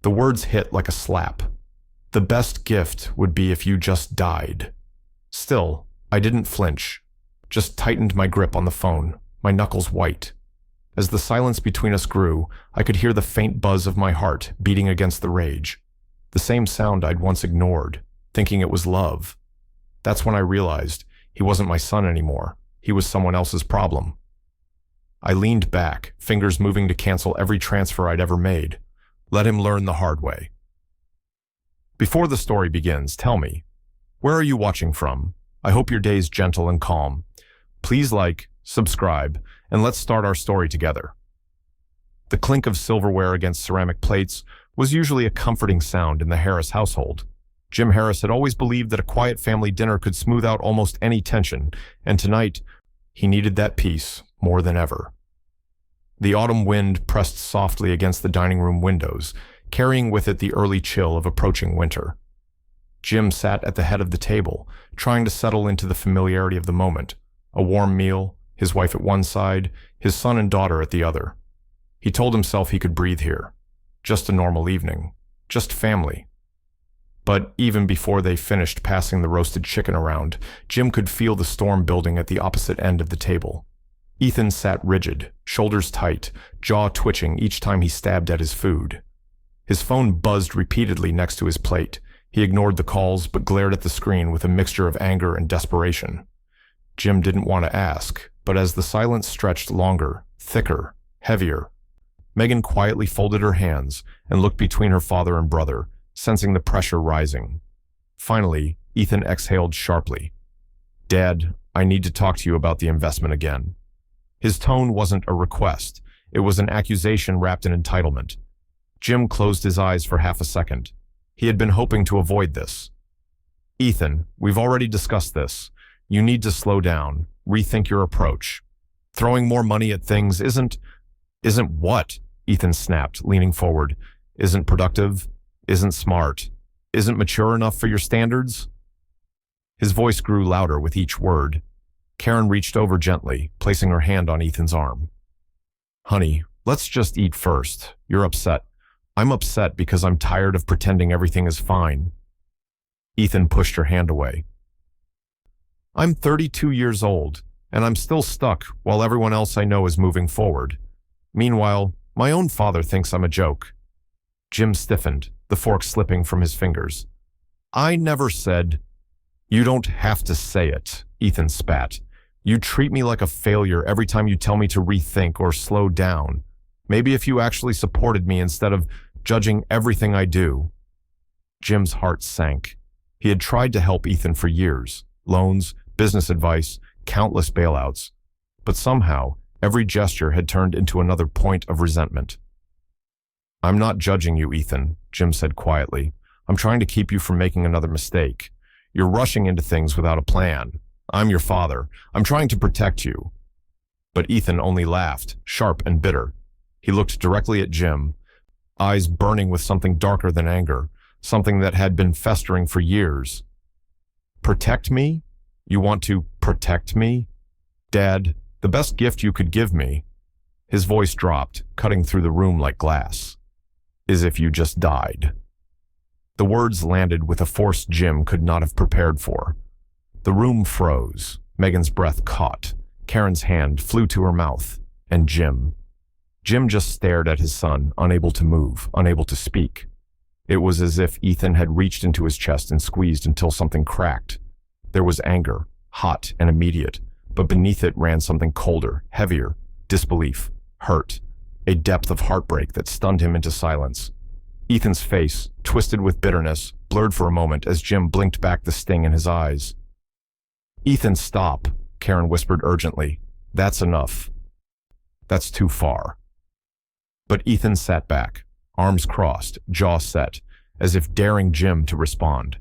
The words hit like a slap. The best gift would be if you just died. Still, I didn't flinch, just tightened my grip on the phone, my knuckles white. As the silence between us grew, I could hear the faint buzz of my heart beating against the rage. The same sound I'd once ignored, thinking it was love. That's when I realized he wasn't my son anymore. He was someone else's problem. I leaned back, fingers moving to cancel every transfer I'd ever made. Let him learn the hard way. Before the story begins, tell me, where are you watching from? I hope your day's gentle and calm. Please like, subscribe, and let's start our story together. The clink of silverware against ceramic plates was usually a comforting sound in the Harris household. Jim Harris had always believed that a quiet family dinner could smooth out almost any tension, and tonight, he needed that peace more than ever. The autumn wind pressed softly against the dining room windows, carrying with it the early chill of approaching winter. Jim sat at the head of the table, trying to settle into the familiarity of the moment. A warm meal, his wife at one side, his son and daughter at the other. He told himself he could breathe here. Just a normal evening. Just family. But even before they finished passing the roasted chicken around, Jim could feel the storm building at the opposite end of the table. Ethan sat rigid, shoulders tight, jaw twitching each time he stabbed at his food. His phone buzzed repeatedly next to his plate. He ignored the calls but glared at the screen with a mixture of anger and desperation. Jim didn't want to ask, but as the silence stretched longer, thicker, heavier, Megan quietly folded her hands and looked between her father and brother, sensing the pressure rising. Finally, Ethan exhaled sharply. "Dad, I need to talk to you about the investment again." His tone wasn't a request. It was an accusation wrapped in entitlement. Jim closed his eyes for half a second. He had been hoping to avoid this. "Ethan, we've already discussed this. You need to slow down, rethink your approach. Throwing more money at things isn't what?" Ethan snapped, leaning forward. "Isn't productive? Isn't smart? Isn't mature enough for your standards?" His voice grew louder with each word. Karen reached over gently, placing her hand on Ethan's arm. "Honey, let's just eat first. You're upset. I'm upset because I'm tired of pretending everything is fine." Ethan pushed her hand away. "I'm 32 years old, and I'm still stuck while everyone else I know is moving forward. Meanwhile, my own father thinks I'm a joke." Jim stiffened, the fork slipping from his fingers. "I never said—" "You don't have to say it," Ethan spat. "You treat me like a failure every time you tell me to rethink or slow down. Maybe if you actually supported me instead of judging everything I do." Jim's heart sank. He had tried to help Ethan for years. Loans, business advice, countless bailouts. But somehow, every gesture had turned into another point of resentment. "I'm not judging you, Ethan," Jim said quietly. "I'm trying to keep you from making another mistake. You're rushing into things without a plan. I'm your father. I'm trying to protect you." But Ethan only laughed, sharp and bitter. He looked directly at Jim, eyes burning with something darker than anger, something that had been festering for years. "Protect me? You want to protect me? Dad, the best gift you could give me," his voice dropped, cutting through the room like glass, "is if you just died." The words landed with a force Jim could not have prepared for. The room froze. Megan's breath caught. Karen's hand flew to her mouth. And Jim just stared at his son, unable to move, unable to speak. It was as if Ethan had reached into his chest and squeezed until something cracked. There was anger, hot and immediate, but beneath it ran something colder, heavier, disbelief, hurt, a depth of heartbreak that stunned him into silence. Ethan's face, twisted with bitterness, blurred for a moment as Jim blinked back the sting in his eyes. "Ethan, stop," Karen whispered urgently. "That's enough. That's too far." But Ethan sat back, arms crossed, jaw set, as if daring Jim to respond.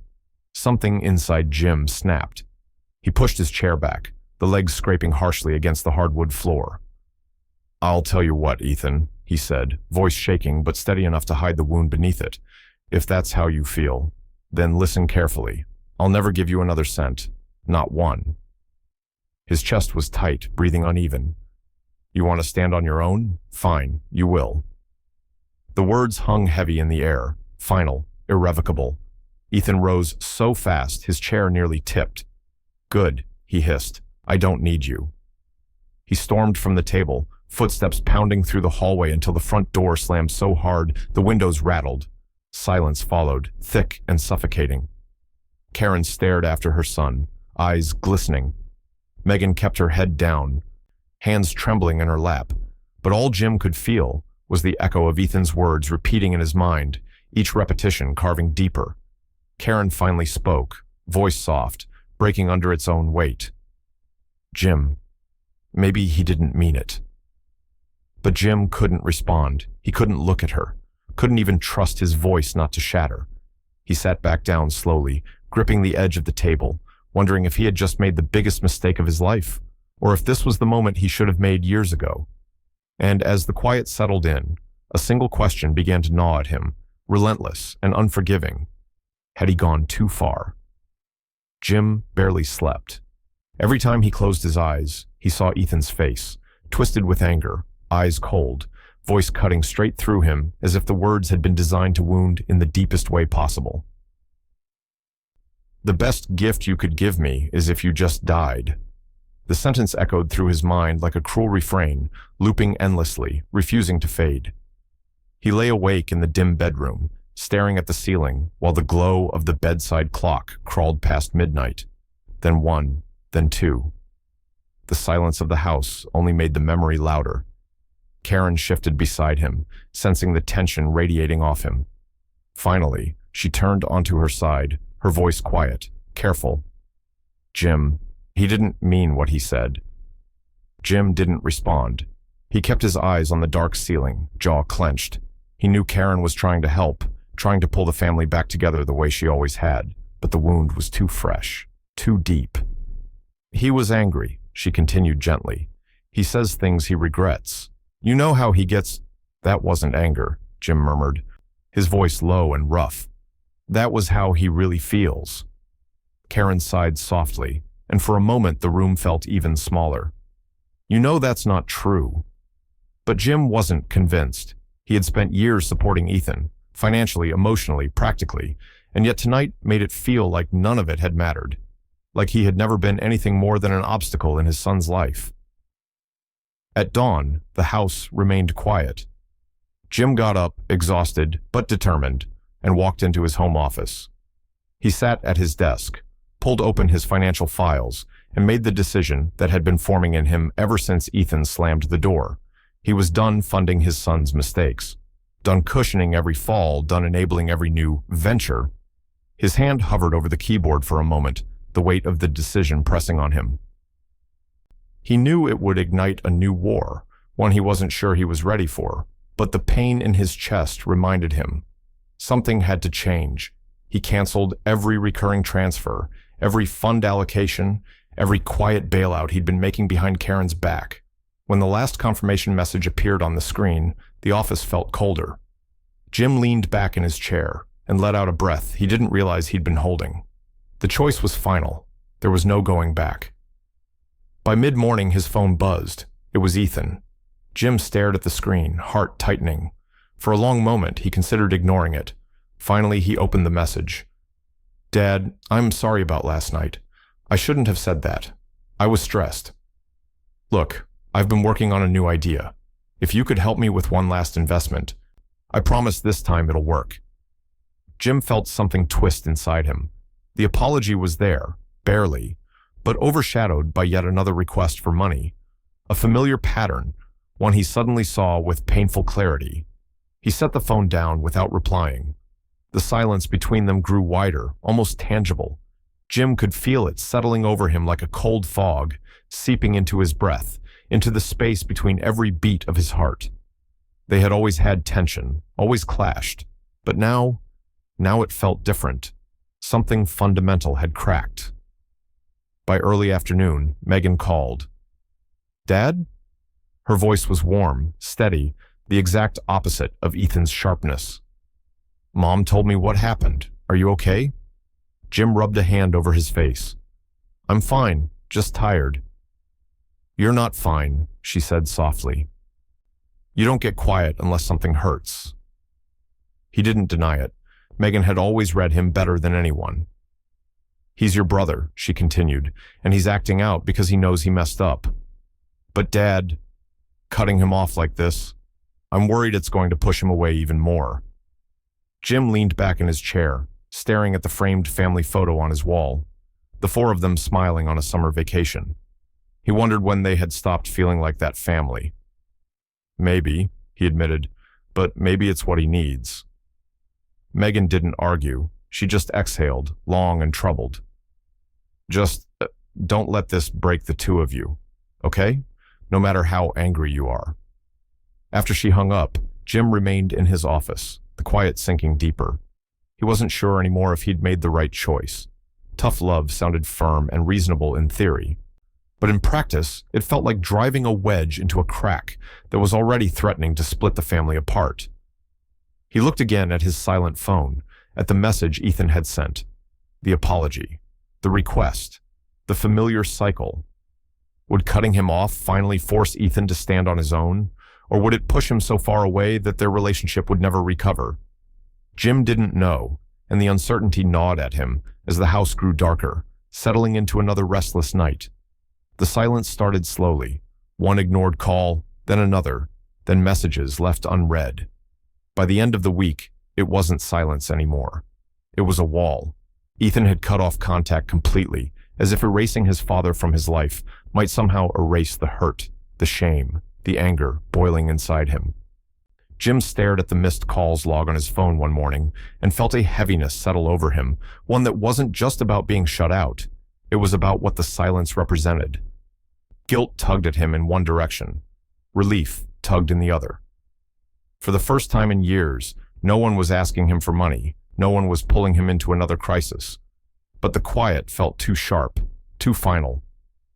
Something inside Jim snapped. He pushed his chair back, the legs scraping harshly against the hardwood floor. "I'll tell you what, Ethan," he said, voice shaking but steady enough to hide the wound beneath it. "If that's how you feel, then listen carefully. I'll never give you another cent. Not one." His chest was tight, breathing uneven. "You want to stand on your own? Fine, you will. The words hung heavy in the air, final, irrevocable. Ethan rose so fast his chair nearly tipped. "Good," he hissed. "I don't need you." He stormed from the table, footsteps pounding through the hallway until the front door slammed so hard the windows rattled. Silence followed, thick and suffocating. Karen stared after her son, eyes glistening. Megan kept her head down, hands trembling in her lap, but all Jim could feel was the echo of Ethan's words repeating in his mind, each repetition carving deeper. Karen finally spoke, voice soft, breaking under its own weight. "Jim, maybe he didn't mean it." But Jim couldn't respond. He couldn't look at her, couldn't even trust his voice not to shatter. He sat back down slowly, gripping the edge of the table, wondering if he had just made the biggest mistake of his life, or if this was the moment he should have made years ago. And as the quiet settled in, a single question began to gnaw at him, relentless and unforgiving. Had he gone too far? Jim barely slept. Every time he closed his eyes, he saw Ethan's face, twisted with anger, eyes cold, voice cutting straight through him as if the words had been designed to wound in the deepest way possible. "The best gift you could give me is if you just died." The sentence echoed through his mind like a cruel refrain, looping endlessly, refusing to fade. He lay awake in the dim bedroom, staring at the ceiling while the glow of the bedside clock crawled past midnight, then 1, then 2. The silence of the house only made the memory louder. Karen shifted beside him, sensing the tension radiating off him. Finally, she turned onto her side, her voice quiet, careful. "Jim, he didn't mean what he said." Jim didn't respond. He kept his eyes on the dark ceiling, jaw clenched. He knew Karen was trying to help, trying to pull the family back together the way she always had, but the wound was too fresh, too deep. "He was angry," she continued gently. "He says things he regrets. You know how he gets—" "That wasn't anger," Jim murmured, his voice low and rough. "That was how he really feels." Karen sighed softly, and for a moment the room felt even smaller. "You know that's not true." But Jim wasn't convinced. He had spent years supporting Ethan, financially, emotionally, practically, and yet tonight made it feel like none of it had mattered, like he had never been anything more than an obstacle in his son's life. At dawn, the house remained quiet. Jim got up, exhausted but determined, and walked into his home office. He sat at his desk, pulled open his financial files, and made the decision that had been forming in him ever since Ethan slammed the door. He was done funding his son's mistakes, done cushioning every fall, done enabling every new venture. His hand hovered over the keyboard for a moment, the weight of the decision pressing on him. He knew it would ignite a new war, one he wasn't sure he was ready for, but the pain in his chest reminded him. Something had to change. He canceled every recurring transfer, every fund allocation, every quiet bailout he'd been making behind Karen's back. When the last confirmation message appeared on the screen, the office felt colder. Jim leaned back in his chair and let out a breath he didn't realize he'd been holding. The choice was final. There was no going back. By mid-morning, his phone buzzed. It was Ethan. Jim stared at the screen, heart tightening. For a long moment, he considered ignoring it. Finally, he opened the message. "Dad, I'm sorry about last night. I shouldn't have said that. I was stressed. Look, I've been working on a new idea. If you could help me with one last investment, I promise this time it'll work." Jim felt something twist inside him. The apology was there, barely, but overshadowed by yet another request for money. A familiar pattern, one he suddenly saw with painful clarity. He set the phone down without replying. The silence between them grew wider, almost tangible. Jim could feel it settling over him like a cold fog, seeping into his breath, into the space between every beat of his heart. They had always had tension, always clashed, but now it felt different. Something fundamental had cracked. By early afternoon, Megan called. "Dad?" Her voice was warm, steady, the exact opposite of Ethan's sharpness. "Mom told me what happened. Are you okay?" Jim rubbed a hand over his face. "I'm fine, just tired." "You're not fine," she said softly. "You don't get quiet unless something hurts. He didn't deny it. Megan had always read him better than anyone. "He's your brother," she continued, "and he's acting out because he knows he messed up. But Dad, cutting him off like this, I'm worried it's going to push him away even more." Jim leaned back in his chair, staring at the framed family photo on his wall, the four of them smiling on a summer vacation. He wondered when they had stopped feeling like that family. "Maybe," he admitted, "but maybe it's what he needs." Megan didn't argue. She just exhaled, long and troubled. "Just don't let this break the two of you, okay? No matter how angry you are." After she hung up, Jim remained in his office, the quiet sinking deeper. He wasn't sure anymore if he'd made the right choice. Tough love sounded firm and reasonable in theory, but in practice, it felt like driving a wedge into a crack that was already threatening to split the family apart. He looked again at his silent phone, at the message Ethan had sent, the apology, the request, the familiar cycle. Would cutting him off finally force Ethan to stand on his own, or would it push him so far away that their relationship would never recover? Jim didn't know, and the uncertainty gnawed at him as the house grew darker, settling into another restless night. The silence started slowly, one ignored call, then another, then messages left unread. By the end of the week, it wasn't silence anymore. It was a wall. Ethan had cut off contact completely, as if erasing his father from his life might somehow erase the hurt, the shame, the anger boiling inside him. Jim stared at the missed calls log on his phone one morning and felt a heaviness settle over him, one that wasn't just about being shut out. It was about what the silence represented. Guilt tugged at him in one direction. Relief tugged in the other. For the first time in years, no one was asking him for money. No one was pulling him into another crisis. But the quiet felt too sharp, too final.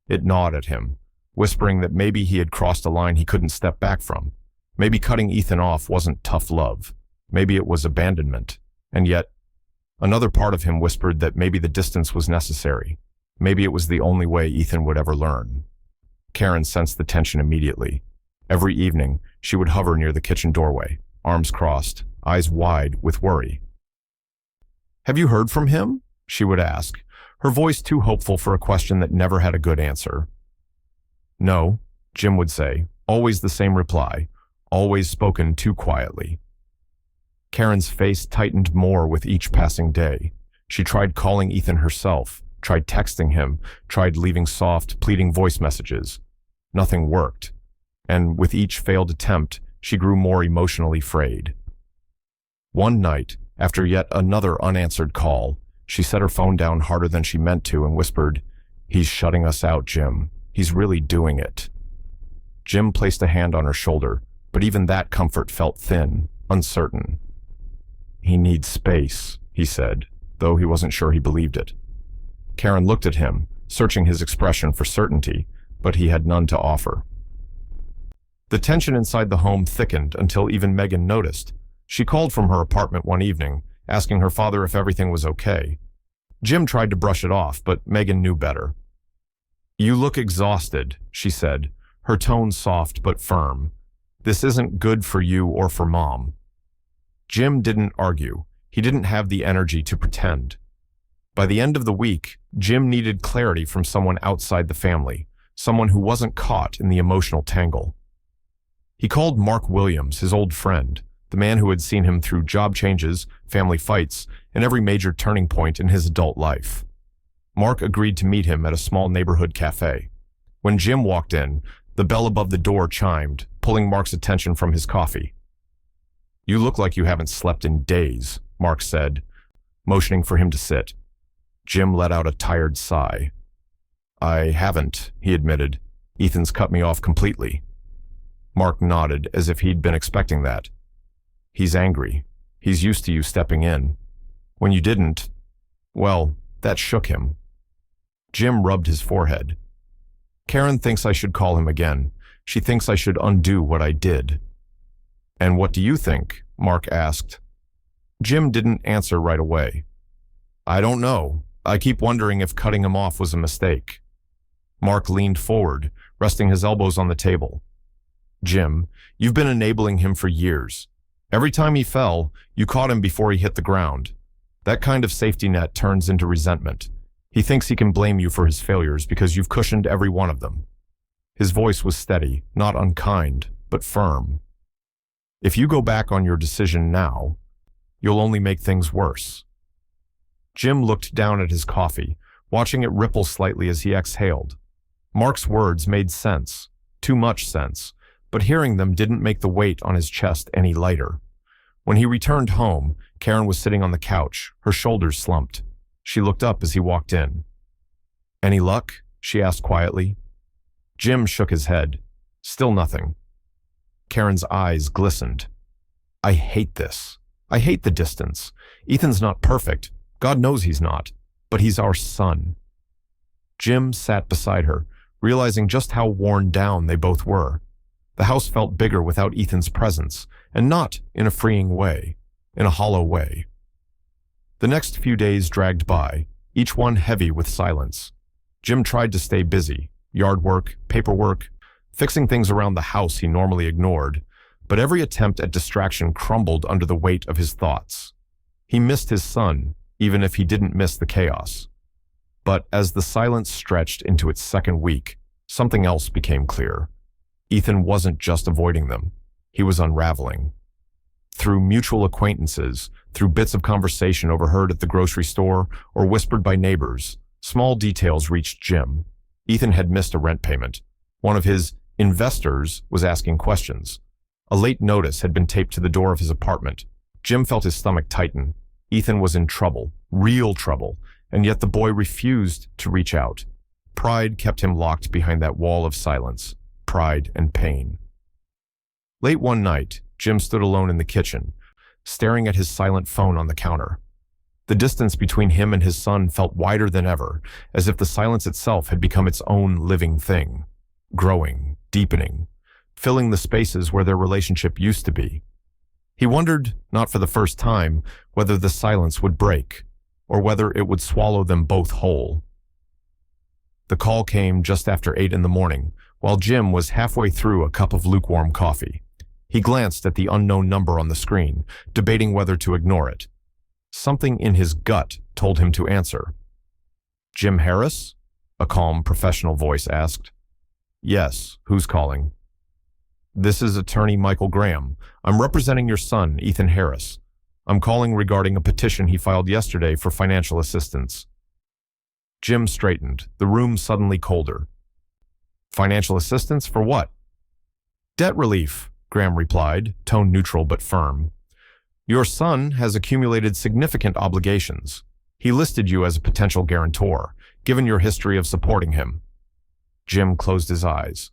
It gnawed at him, whispering that maybe he had crossed a line he couldn't step back from. Maybe cutting Ethan off wasn't tough love. Maybe it was abandonment. And yet, another part of him whispered that maybe the distance was necessary. Maybe it was the only way Ethan would ever learn. Karen sensed the tension immediately. Every evening, she would hover near the kitchen doorway, arms crossed, eyes wide with worry. "Have you heard from him?" she would ask, her voice too hopeful for a question that never had a good answer. "No," Jim would say, always the same reply, always spoken too quietly. Karen's face tightened more with each passing day. She tried calling Ethan herself, tried texting him, tried leaving soft, pleading voice messages. Nothing worked, and with each failed attempt, she grew more emotionally frayed. One night, after yet another unanswered call, she set her phone down harder than she meant to and whispered, "He's shutting us out, Jim. He's really doing it." Jim placed a hand on her shoulder, but even that comfort felt thin, uncertain. "He needs space," he said, though he wasn't sure he believed it. Karen looked at him, searching his expression for certainty, but he had none to offer. The tension inside the home thickened until even Megan noticed. She called from her apartment one evening, asking her father if everything was okay. Jim tried to brush it off, but Megan knew better. "You look exhausted," she said, her tone soft but firm. "This isn't good for you or for Mom." Jim didn't argue. He didn't have the energy to pretend. By the end of the week, Jim needed clarity from someone outside the family, someone who wasn't caught in the emotional tangle. He called Mark Williams, his old friend, the man who had seen him through job changes, family fights, and every major turning point in his adult life. Mark agreed to meet him at a small neighborhood cafe. When Jim walked in, the bell above the door chimed, pulling Mark's attention from his coffee. "You look like you haven't slept in days," Mark said, motioning for him to sit. Jim let out a tired sigh. "I haven't," he admitted. "Ethan's cut me off completely." Mark nodded as if he'd been expecting that. "He's angry. He's used to you stepping in. When you didn't, well, that shook him." Jim rubbed his forehead. "Karen thinks I should call him again. She thinks I should undo what I did." "And what do you think?" Mark asked. Jim didn't answer right away. "I don't know. I keep wondering if cutting him off was a mistake." Mark leaned forward, resting his elbows on the table. "Jim, you've been enabling him for years. Every time he fell, you caught him before he hit the ground. That kind of safety net turns into resentment. He thinks he can blame you for his failures because you've cushioned every one of them." His voice was steady, not unkind, but firm. "If you go back on your decision now, you'll only make things worse." Jim looked down at his coffee, watching it ripple slightly as he exhaled. Mark's words made sense, too much sense, but hearing them didn't make the weight on his chest any lighter. When he returned home, Karen was sitting on the couch, her shoulders slumped. She looked up as he walked in. "Any luck?" she asked quietly. Jim shook his head. Still nothing. Karen's eyes glistened. "I hate this. I hate the distance. Ethan's not perfect. God knows he's not. But he's our son." Jim sat beside her, realizing just how worn down they both were. The house felt bigger without Ethan's presence, and not in a freeing way, in a hollow way. The next few days dragged by, each one heavy with silence. Jim tried to stay busy, yard work, paperwork, fixing things around the house he normally ignored, but every attempt at distraction crumbled under the weight of his thoughts. He missed his son, even if he didn't miss the chaos. But as the silence stretched into its second week, something else became clear. Ethan wasn't just avoiding them. He was unraveling. Through mutual acquaintances, through bits of conversation overheard at the grocery store or whispered by neighbors, small details reached Jim. Ethan had missed a rent payment. One of his investors was asking questions. A late notice had been taped to the door of his apartment. Jim felt his stomach tighten. Ethan was in trouble, real trouble, and yet the boy refused to reach out. Pride kept him locked behind that wall of silence, pride and pain. Late one night, Jim stood alone in the kitchen, staring at his silent phone on the counter. The distance between him and his son felt wider than ever, as if the silence itself had become its own living thing, growing, deepening, filling the spaces where their relationship used to be. He wondered, not for the first time, whether the silence would break, or whether it would swallow them both whole. The call came just after 8 in the morning, while Jim was halfway through a cup of lukewarm coffee. He glanced at the unknown number on the screen, debating whether to ignore it. Something in his gut told him to answer. "Jim Harris?" a calm, professional voice asked. "Yes, who's calling?" "This is attorney Michael Graham. I'm representing your son, Ethan Harris. I'm calling regarding a petition he filed yesterday for financial assistance." Jim straightened, the room suddenly colder. "Financial assistance for what?" "Debt relief," Graham replied, tone neutral but firm. "Your son has accumulated significant obligations. He listed you as a potential guarantor, given your history of supporting him." Jim closed his eyes.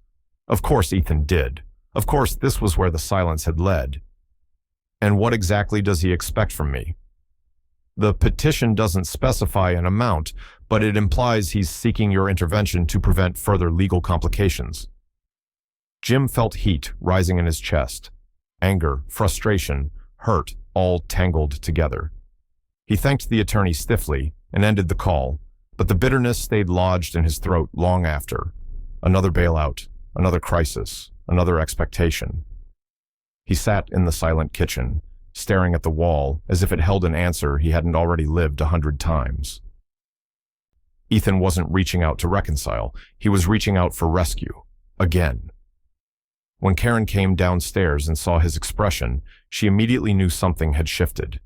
Of course Ethan did. Of course this was where the silence had led. "And what exactly does he expect from me?" "The petition doesn't specify an amount, but it implies he's seeking your intervention to prevent further legal complications." Jim felt heat rising in his chest. Anger, frustration, hurt, all tangled together. He thanked the attorney stiffly and ended the call, but the bitterness stayed lodged in his throat long after. Another bailout, another crisis, another expectation. He sat in the silent kitchen, staring at the wall as if it held an answer he hadn't already lived 100 times. Ethan wasn't reaching out to reconcile. He was reaching out for rescue. Again. When Karen came downstairs and saw his expression, she immediately knew something had shifted.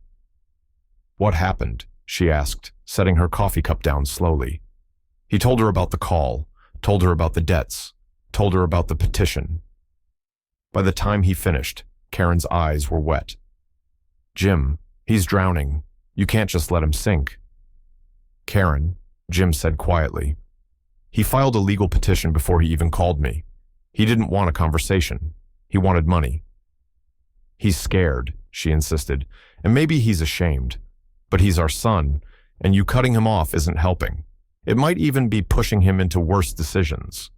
"What happened?" she asked, setting her coffee cup down slowly. He told her about the call, told her about the debts, told her about the petition. By the time he finished, Karen's eyes were wet. "Jim, he's drowning. You can't just let him sink." "Karen," Jim said quietly, "he filed a legal petition before he even called me. He didn't want a conversation. He wanted money." "He's scared," she insisted, "and maybe he's ashamed. But he's our son, and you cutting him off isn't helping. It might even be pushing him into worse decisions."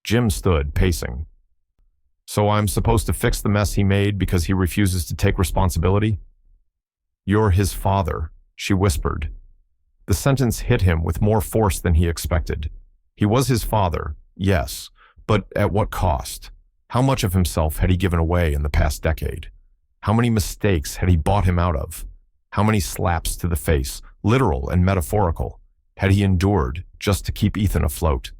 Jim stood, pacing. "So I'm supposed to fix the mess he made because he refuses to take responsibility?" "You're his father," she whispered. The sentence hit him with more force than he expected. He was his father, yes, but at what cost? How much of himself had he given away in the past decade? How many mistakes had he bought him out of? How many slaps to the face, literal and metaphorical, had he endured just to keep Ethan afloat?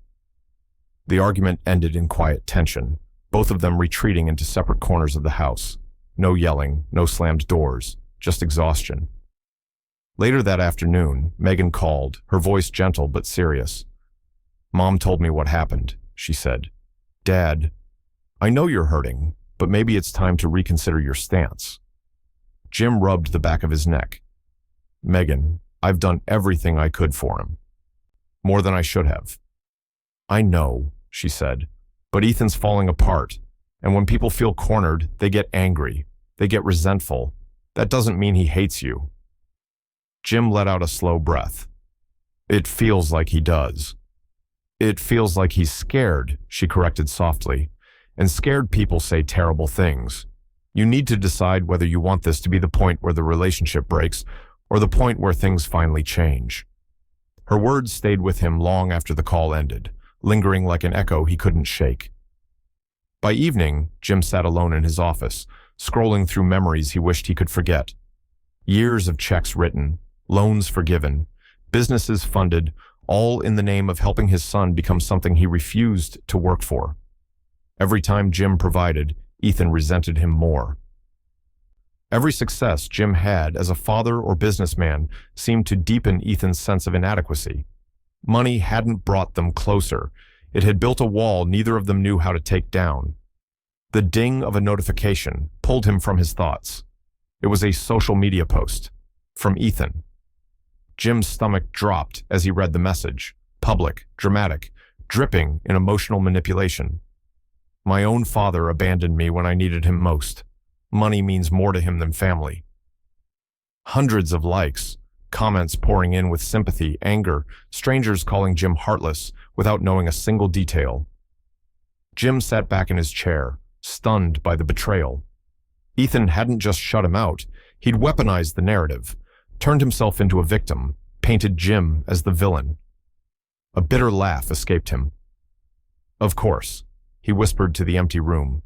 The argument ended in quiet tension, both of them retreating into separate corners of the house. No yelling, no slammed doors, just exhaustion. Later that afternoon, Megan called, her voice gentle but serious. "Mom told me what happened," she said. "Dad, I know you're hurting, but maybe it's time to reconsider your stance." Jim rubbed the back of his neck. "Megan, I've done everything I could for him. More than I should have." "I know," she said, "but Ethan's falling apart, and when people feel cornered, they get angry, they get resentful. That doesn't mean he hates you." Jim let out a slow breath. "It feels like he does." "It feels like he's scared," she corrected softly, "and scared people say terrible things. You need to decide whether you want this to be the point where the relationship breaks or the point where things finally change." Her words stayed with him long after the call ended, lingering like an echo he couldn't shake. By evening, Jim sat alone in his office, scrolling through memories he wished he could forget. Years of checks written, loans forgiven, businesses funded, all in the name of helping his son become something he refused to work for. Every time Jim provided, Ethan resented him more. Every success Jim had as a father or businessman seemed to deepen Ethan's sense of inadequacy. Money hadn't brought them closer. It had built a wall neither of them knew how to take down. The ding of a notification pulled him from his thoughts. It was a social media post from Ethan. Jim's stomach dropped as he read the message, public, dramatic, dripping in emotional manipulation. "My own father abandoned me when I needed him most. Money means more to him than family." Hundreds of likes, comments pouring in with sympathy, anger, strangers calling Jim heartless without knowing a single detail. Jim sat back in his chair, stunned by the betrayal. Ethan hadn't just shut him out, he'd weaponized the narrative, turned himself into a victim, painted Jim as the villain. A bitter laugh escaped him. "Of course," he whispered to the empty room.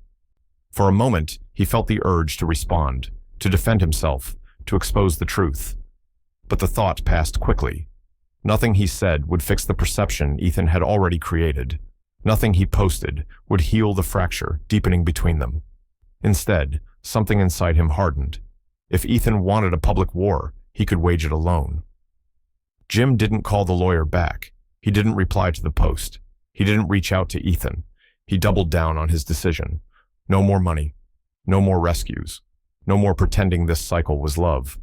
For a moment, he felt the urge to respond, to defend himself, to expose the truth. But the thought passed quickly. Nothing he said would fix the perception Ethan had already created. Nothing he posted would heal the fracture deepening between them. Instead, something inside him hardened. If Ethan wanted a public war, he could wage it alone. Jim didn't call the lawyer back. He didn't reply to the post. He didn't reach out to Ethan. He doubled down on his decision. No more money. No more rescues. No more pretending this cycle was love.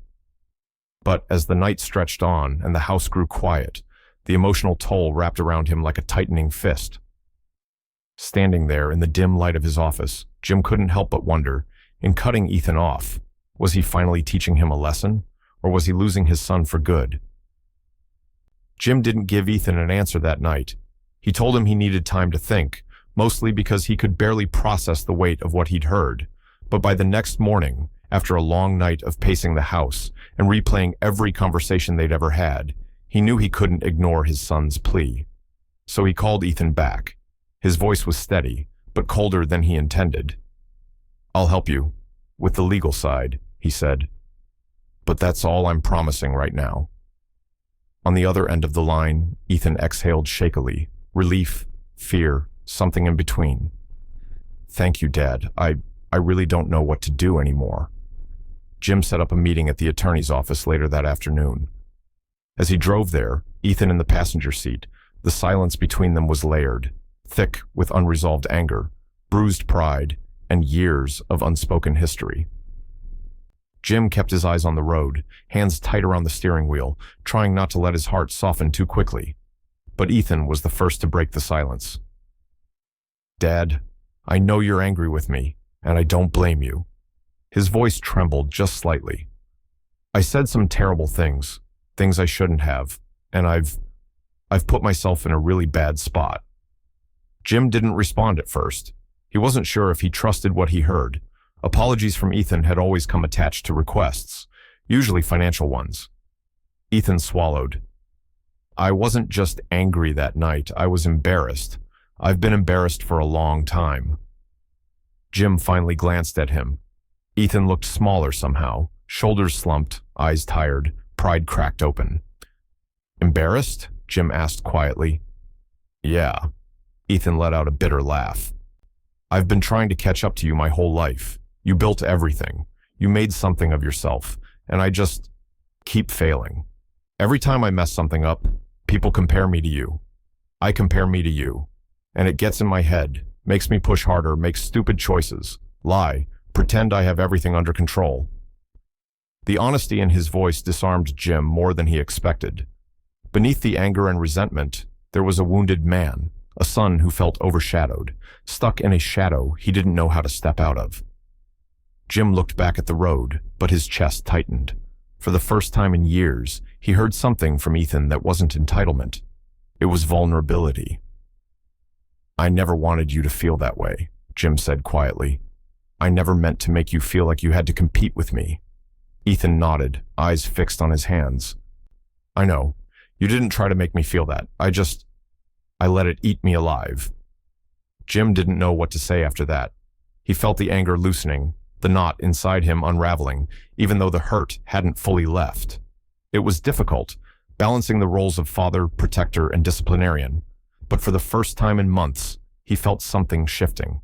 But as the night stretched on and the house grew quiet, the emotional toll wrapped around him like a tightening fist. Standing there in the dim light of his office, Jim couldn't help but wonder, in cutting Ethan off, was he finally teaching him a lesson, or was he losing his son for good? Jim didn't give Ethan an answer that night. He told him he needed time to think, mostly because he could barely process the weight of what he'd heard. But by the next morning, after a long night of pacing the house and replaying every conversation they'd ever had, he knew he couldn't ignore his son's plea. So he called Ethan back. His voice was steady, but colder than he intended. "I'll help you, with the legal side," he said. "But that's all I'm promising right now." On the other end of the line, Ethan exhaled shakily, relief, fear, something in between. "Thank you, Dad. I really don't know what to do anymore." Jim set up a meeting at the attorney's office later that afternoon. As he drove there, Ethan in the passenger seat, the silence between them was layered, thick with unresolved anger, bruised pride, and years of unspoken history. Jim kept his eyes on the road, hands tight around the steering wheel, trying not to let his heart soften too quickly. But Ethan was the first to break the silence. "Dad, I know you're angry with me, and I don't blame you." His voice trembled just slightly. "I said some terrible things I shouldn't have, and I've put myself in a really bad spot." Jim didn't respond at first. He wasn't sure if he trusted what he heard. Apologies from Ethan had always come attached to requests, usually financial ones. Ethan swallowed. "I wasn't just angry that night, I was embarrassed. I've been embarrassed for a long time." Jim finally glanced at him. Ethan looked smaller somehow, shoulders slumped, eyes tired, pride cracked open. Embarrassed? Jim asked quietly. Yeah. Ethan let out a bitter laugh. I've been trying to catch up to you my whole life. You built everything. You made something of yourself, and I just keep failing. Every time I mess something up, people compare me to you. I compare me to you. And it gets in my head, makes me push harder, make stupid choices, lie, pretend I have everything under control. The honesty in his voice disarmed Jim more than he expected. Beneath the anger and resentment, there was a wounded man, a son who felt overshadowed, stuck in a shadow he didn't know how to step out of. Jim looked back at the road, but his chest tightened. For the first time in years, he heard something from Ethan that wasn't entitlement. It was vulnerability. I never wanted you to feel that way, Jim said quietly. I never meant to make you feel like you had to compete with me. Ethan nodded, eyes fixed on his hands. I know. You didn't try to make me feel that. I let it eat me alive. Jim didn't know what to say after that. He felt the anger loosening, the knot inside him unraveling, even though the hurt hadn't fully left. It was difficult, balancing the roles of father, protector, and disciplinarian, but for the first time in months, he felt something shifting.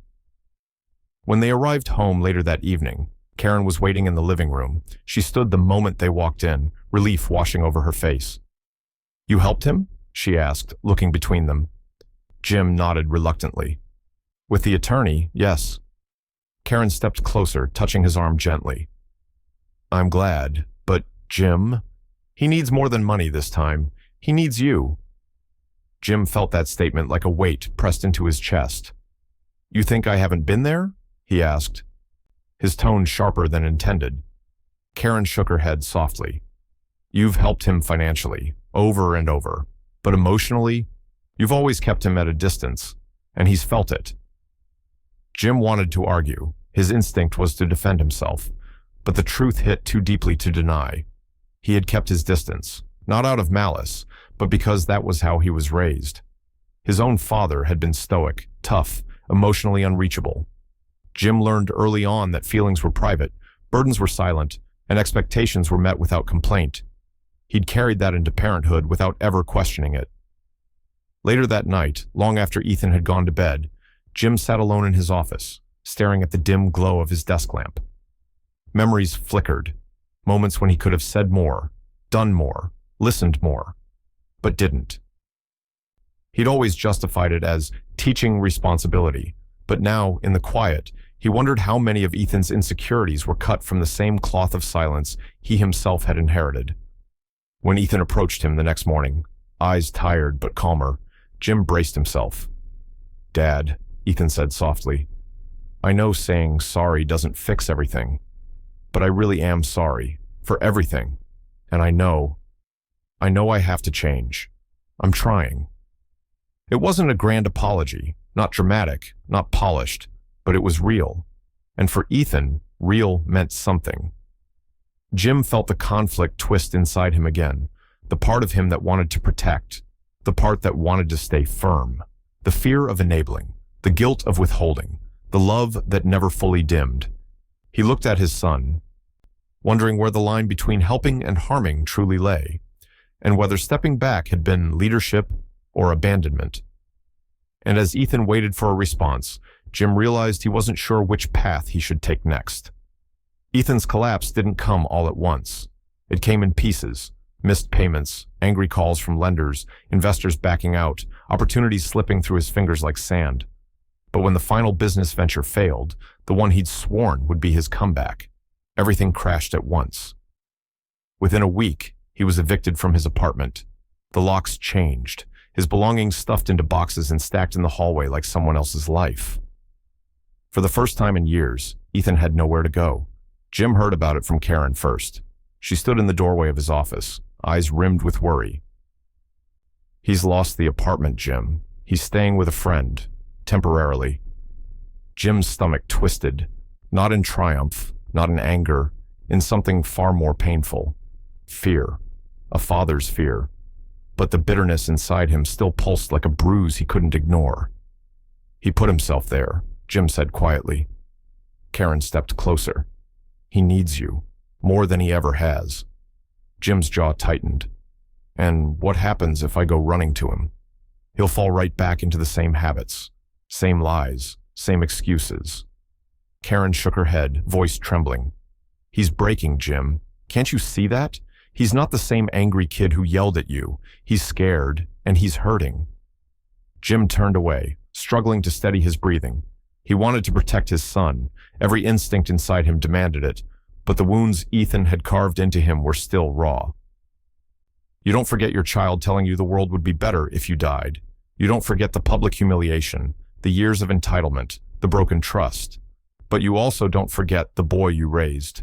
When they arrived home later that evening, Karen was waiting in the living room. She stood the moment they walked in, relief washing over her face. You helped him? She asked, looking between them. Jim nodded reluctantly. With the attorney, yes. Karen stepped closer, touching his arm gently. I'm glad, but Jim? He needs more than money this time. He needs you. Jim felt that statement like a weight pressed into his chest. You think I haven't been there? He asked, his tone sharper than intended. Karen shook her head softly. You've helped him financially, over and over, but emotionally, you've always kept him at a distance, and he's felt it. Jim wanted to argue. His instinct was to defend himself, but the truth hit too deeply to deny. He had kept his distance, not out of malice, but because that was how he was raised. His own father had been stoic, tough, emotionally unreachable. Jim learned early on that feelings were private, burdens were silent, and expectations were met without complaint. He'd carried that into parenthood without ever questioning it. Later that night, long after Ethan had gone to bed, Jim sat alone in his office, staring at the dim glow of his desk lamp. Memories flickered, moments when he could have said more, done more, listened more, but didn't. He'd always justified it as teaching responsibility, but now, in the quiet, he wondered how many of Ethan's insecurities were cut from the same cloth of silence he himself had inherited. When Ethan approached him the next morning, eyes tired but calmer, Jim braced himself. Dad, Ethan said softly, I know saying sorry doesn't fix everything, but I really am sorry for everything, and I know I have to change. I'm trying. It wasn't a grand apology, not dramatic, not polished, but it was real. And for Ethan, real meant something. Jim felt the conflict twist inside him again, the part of him that wanted to protect, the part that wanted to stay firm, the fear of enabling, the guilt of withholding, the love that never fully dimmed. He looked at his son, wondering where the line between helping and harming truly lay, and whether stepping back had been leadership or abandonment. And as Ethan waited for a response, Jim realized he wasn't sure which path he should take next. Ethan's collapse didn't come all at once. It came in pieces, missed payments, angry calls from lenders, investors backing out, opportunities slipping through his fingers like sand. But when the final business venture failed, the one he'd sworn would be his comeback, everything crashed at once. Within a week, he was evicted from his apartment. The locks changed, his belongings stuffed into boxes and stacked in the hallway like someone else's life. For the first time in years, Ethan had nowhere to go. Jim heard about it from Karen first. She stood in the doorway of his office, eyes rimmed with worry. He's lost the apartment, Jim. He's staying with a friend, temporarily. Jim's stomach twisted, not in triumph, not in anger, in something far more painful. Fear, a father's fear. But the bitterness inside him still pulsed like a bruise he couldn't ignore. He put himself there, Jim said quietly. Karen stepped closer. He needs you, more than he ever has. Jim's jaw tightened. And what happens if I go running to him? He'll fall right back into the same habits, same lies, same excuses. Karen shook her head, voice trembling. He's breaking, Jim. Can't you see that? He's not the same angry kid who yelled at you. He's scared, and he's hurting. Jim turned away, struggling to steady his breathing. He wanted to protect his son. Every instinct inside him demanded it, but the wounds Ethan had carved into him were still raw. You don't forget your child telling you the world would be better if you died. You don't forget the public humiliation, the years of entitlement, the broken trust. But you also don't forget the boy you raised.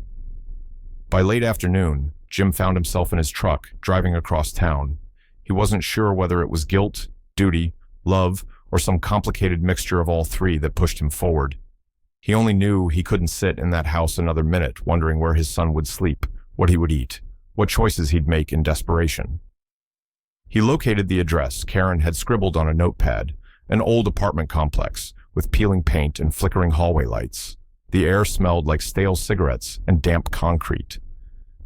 By late afternoon, Jim found himself in his truck, driving across town. He wasn't sure whether it was guilt, duty, love, or some complicated mixture of all three that pushed him forward. He only knew he couldn't sit in that house another minute, wondering where his son would sleep, what he would eat, what choices he'd make in desperation. He located the address Karen had scribbled on a notepad, an old apartment complex with peeling paint and flickering hallway lights. The air smelled like stale cigarettes and damp concrete.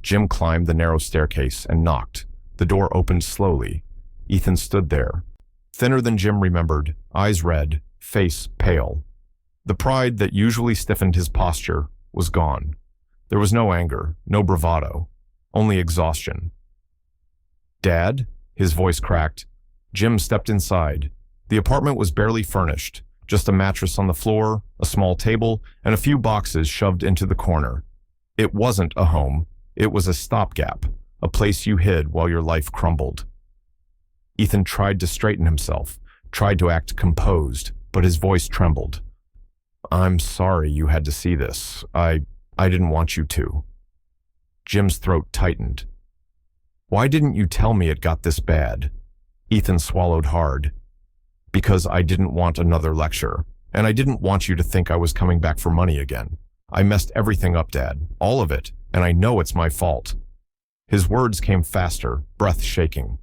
Jim climbed the narrow staircase and knocked. The door opened slowly. Ethan stood there, thinner than Jim remembered, eyes red, face pale. The pride that usually stiffened his posture was gone. There was no anger, no bravado, only exhaustion. "Dad?" His voice cracked. Jim stepped inside. The apartment was barely furnished, just a mattress on the floor, a small table, and a few boxes shoved into the corner. It wasn't a home. It was a stopgap, a place you hid while your life crumbled. Ethan tried to straighten himself, tried to act composed, but his voice trembled. "I'm sorry you had to see this. I didn't want you to." Jim's throat tightened. "Why didn't you tell me it got this bad?" Ethan swallowed hard. "Because I didn't want another lecture, and I didn't want you to think I was coming back for money again. I messed everything up, Dad, all of it, and I know it's my fault." His words came faster, breath shaking.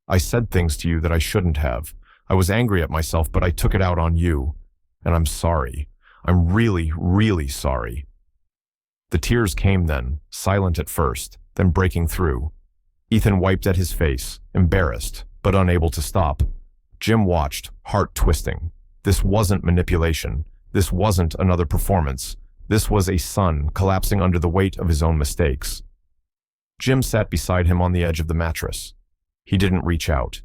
"I said things to you that I shouldn't have. I was angry at myself, but I took it out on you. And I'm sorry. I'm really, really sorry." The tears came then, silent at first, then breaking through. Ethan wiped at his face, embarrassed, but unable to stop. Jim watched, heart twisting. This wasn't manipulation. This wasn't another performance. This was a son collapsing under the weight of his own mistakes. Jim sat beside him on the edge of the mattress. He didn't reach out,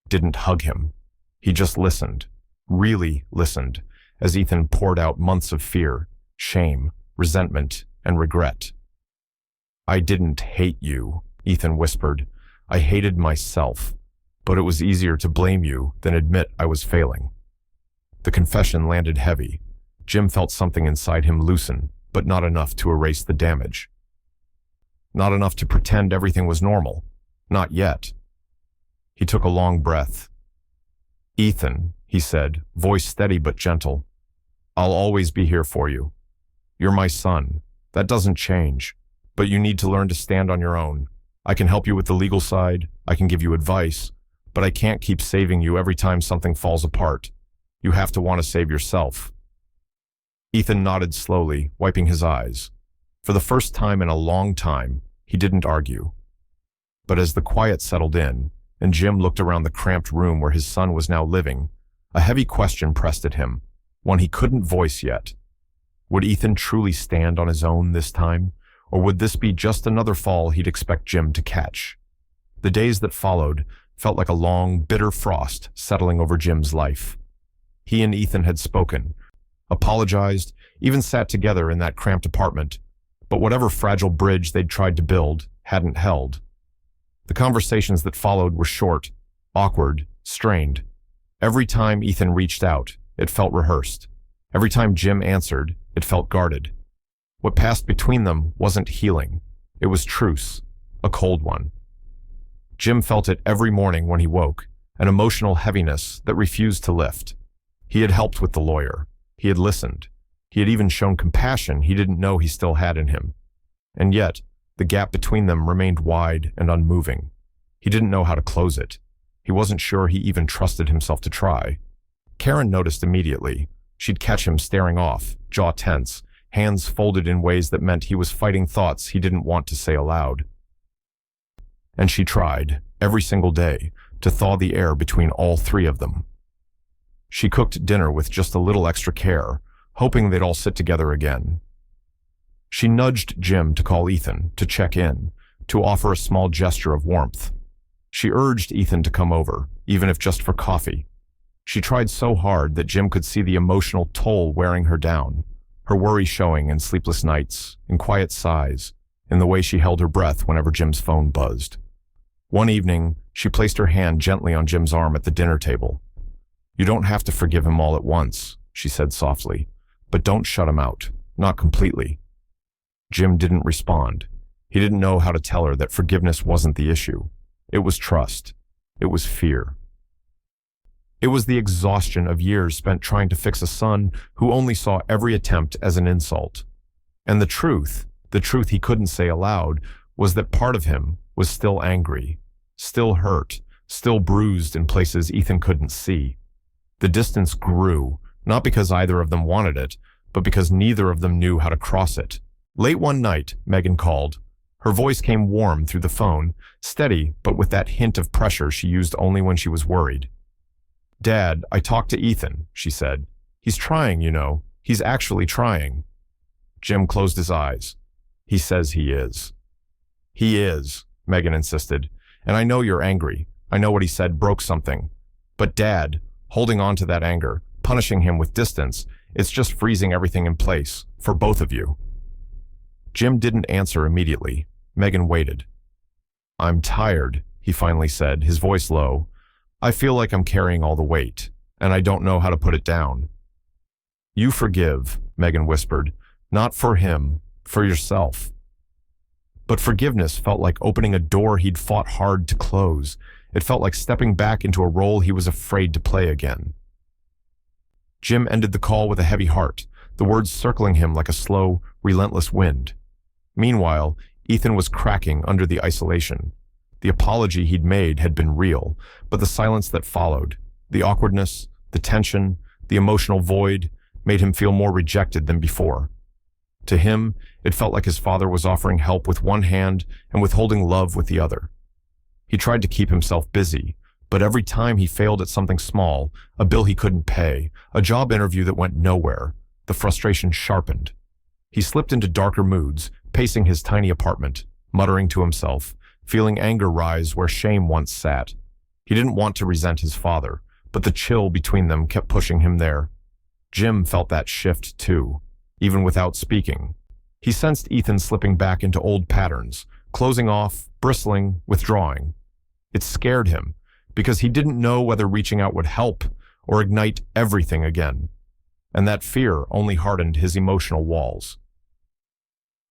didn't hug him. He just listened, really listened, as Ethan poured out months of fear, shame, resentment, and regret. "I didn't hate you," Ethan whispered. "I hated myself, but it was easier to blame you than admit I was failing." The confession landed heavy. Jim felt something inside him loosen, but not enough to erase the damage. Not enough to pretend everything was normal. Not yet. He took a long breath. "Ethan," he said, voice steady but gentle, "I'll always be here for you. You're my son. That doesn't change. But you need to learn to stand on your own. I can help you with the legal side. I can give you advice. But I can't keep saving you every time something falls apart. You have to want to save yourself." Ethan nodded slowly, wiping his eyes. For the first time in a long time, he didn't argue. But as the quiet settled in, and Jim looked around the cramped room where his son was now living, a heavy question pressed at him, one he couldn't voice yet. Would Ethan truly stand on his own this time, or would this be just another fall he'd expect Jim to catch? The days that followed felt like a long, bitter frost settling over Jim's life. He and Ethan had spoken, apologized, even sat together in that cramped apartment, but whatever fragile bridge they'd tried to build hadn't held. The conversations that followed were short, awkward, strained. Every time Ethan reached out, it felt rehearsed. Every time Jim answered, it felt guarded. What passed between them wasn't healing. It was truce, a cold one. Jim felt it every morning when he woke, an emotional heaviness that refused to lift. He had helped with the lawyer. He had listened. He had even shown compassion he didn't know he still had in him. And yet, the gap between them remained wide and unmoving. He didn't know how to close it. He wasn't sure he even trusted himself to try. Karen noticed immediately. She'd catch him staring off, jaw tense, hands folded in ways that meant he was fighting thoughts he didn't want to say aloud. And she tried, every single day, to thaw the air between all three of them. She cooked dinner with just a little extra care, hoping they'd all sit together again. She nudged Jim to call Ethan, to check in, to offer a small gesture of warmth. She urged Ethan to come over, even if just for coffee. She tried so hard that Jim could see the emotional toll wearing her down, her worry showing in sleepless nights, in quiet sighs, in the way she held her breath whenever Jim's phone buzzed. One evening, she placed her hand gently on Jim's arm at the dinner table. "You don't have to forgive him all at once," she said softly, "but don't shut him out, not completely." Jim didn't respond. He didn't know how to tell her that forgiveness wasn't the issue. It was trust. It was fear. It was the exhaustion of years spent trying to fix a son who only saw every attempt as an insult. And the truth he couldn't say aloud, was that part of him was still angry, still hurt, still bruised in places Ethan couldn't see. The distance grew, not because either of them wanted it, but because neither of them knew how to cross it. Late one night, Megan called. Her voice came warm through the phone, steady, but with that hint of pressure she used only when she was worried. "Dad, I talked to Ethan," she said. "He's trying, you know. He's actually trying." Jim closed his eyes. "He says he is." "He is," Megan insisted. "And I know you're angry. I know what he said broke something. But Dad, holding on to that anger, punishing him with distance, it's just freezing everything in place, for both of you." Jim didn't answer immediately. Megan waited. "I'm tired," he finally said, his voice low. "I feel like I'm carrying all the weight, and I don't know how to put it down." "You forgive," Megan whispered. "Not for him, for yourself." But forgiveness felt like opening a door he'd fought hard to close. It felt like stepping back into a role he was afraid to play again. Jim ended the call with a heavy heart, the words circling him like a slow, relentless wind. Meanwhile, Ethan was cracking under the isolation. The apology he'd made had been real, but the silence that followed, the awkwardness, the tension, the emotional void, made him feel more rejected than before. To him, it felt like his father was offering help with one hand and withholding love with the other. He tried to keep himself busy, but every time he failed at something small, a bill he couldn't pay, a job interview that went nowhere, the frustration sharpened. He slipped into darker moods, pacing his tiny apartment, muttering to himself, feeling anger rise where shame once sat. He didn't want to resent his father, but the chill between them kept pushing him there. Jim felt that shift too, even without speaking. He sensed Ethan slipping back into old patterns, closing off, bristling, withdrawing. It scared him, because he didn't know whether reaching out would help or ignite everything again. And that fear only hardened his emotional walls.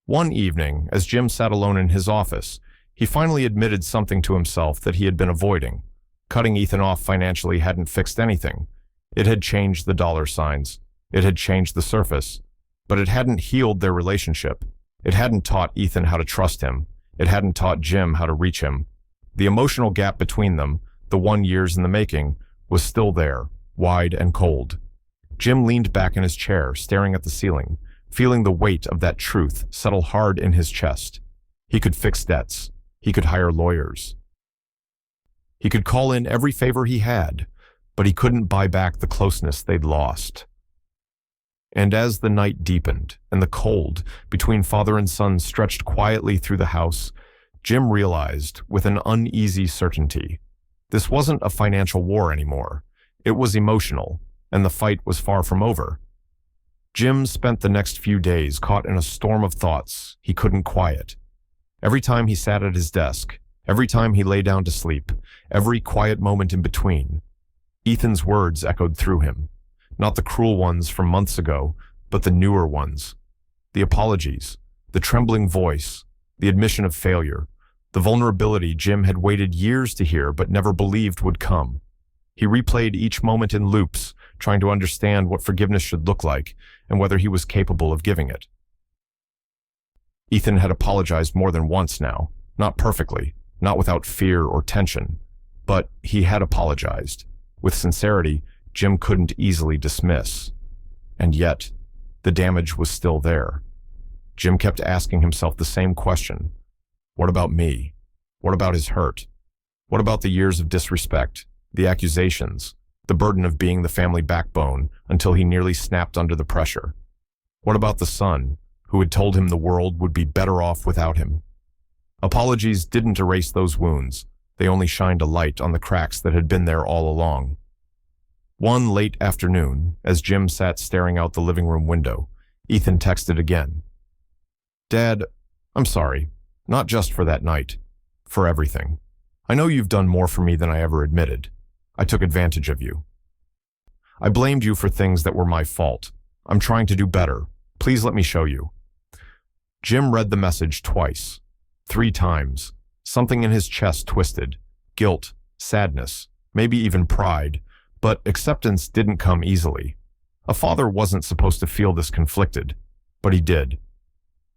One evening, as Jim sat alone in his office, he finally admitted something to himself that he had been avoiding. Cutting Ethan off financially hadn't fixed anything. It had changed the dollar signs. It had changed the surface. But it hadn't healed their relationship. It hadn't taught Ethan how to trust him. It hadn't taught Jim how to reach him. The emotional gap between them, the 1 year in the making, was still there, wide and cold. Jim leaned back in his chair, staring at the ceiling, feeling the weight of that truth settle hard in his chest. He could fix debts. He could hire lawyers. He could call in every favor he had, but he couldn't buy back the closeness they'd lost. And as the night deepened and the cold between father and son stretched quietly through the house, Jim realized with an uneasy certainty, this wasn't a financial war anymore. It was emotional, and the fight was far from over. Jim spent the next few days caught in a storm of thoughts he couldn't quiet. Every time he sat at his desk, every time he lay down to sleep, every quiet moment in between, Ethan's words echoed through him. Not the cruel ones from months ago, but the newer ones. The apologies, the trembling voice, the admission of failure, the vulnerability Jim had waited years to hear but never believed would come. He replayed each moment in loops, trying to understand what forgiveness should look like and whether he was capable of giving it. Ethan had apologized more than once now, not perfectly, not without fear or tension, but he had apologized, with sincerity Jim couldn't easily dismiss. And yet, The damage was still there. Jim kept asking himself the same question. What about me? What about his hurt? What about the years of disrespect, the accusations, the burden of being the family backbone until he nearly snapped under the pressure? What about the son, who had told him the world would be better off without him? Apologies didn't erase those wounds. They only shined a light on the cracks that had been there all along. One late afternoon, as Jim sat staring out the living room window, Ethan texted again. Dad, I'm sorry. Not just for that night. For everything. I know you've done more for me than I ever admitted. I took advantage of you. I blamed you for things that were my fault. I'm trying to do better. Please let me show you. Jim read the message twice. 3 times. Something in his chest twisted. Guilt, sadness, maybe even pride. But acceptance didn't come easily. A father wasn't supposed to feel this conflicted, but he did.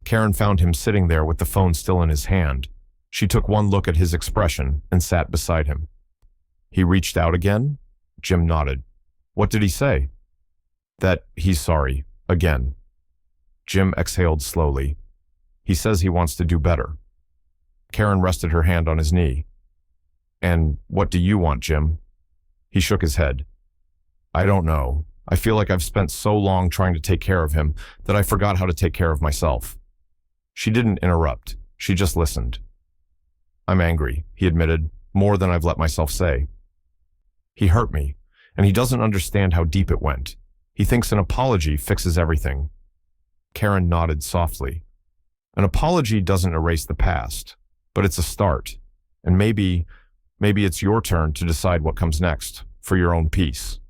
Karen found him sitting there with the phone still in his hand. She took one look at his expression and sat beside him. He reached out again? Jim nodded. What did he say? That he's sorry, again. Jim exhaled slowly. He says he wants to do better. Karen rested her hand on his knee. And what do you want, Jim? He shook his head. I don't know. I feel like I've spent so long trying to take care of him that I forgot how to take care of myself. She didn't interrupt. She just listened. I'm angry, he admitted, more than I've let myself say. He hurt me, and he doesn't understand how deep it went. He thinks an apology fixes everything. Karen nodded softly. An apology doesn't erase the past, but it's a start. And maybe it's your turn to decide what comes next, for your own peace.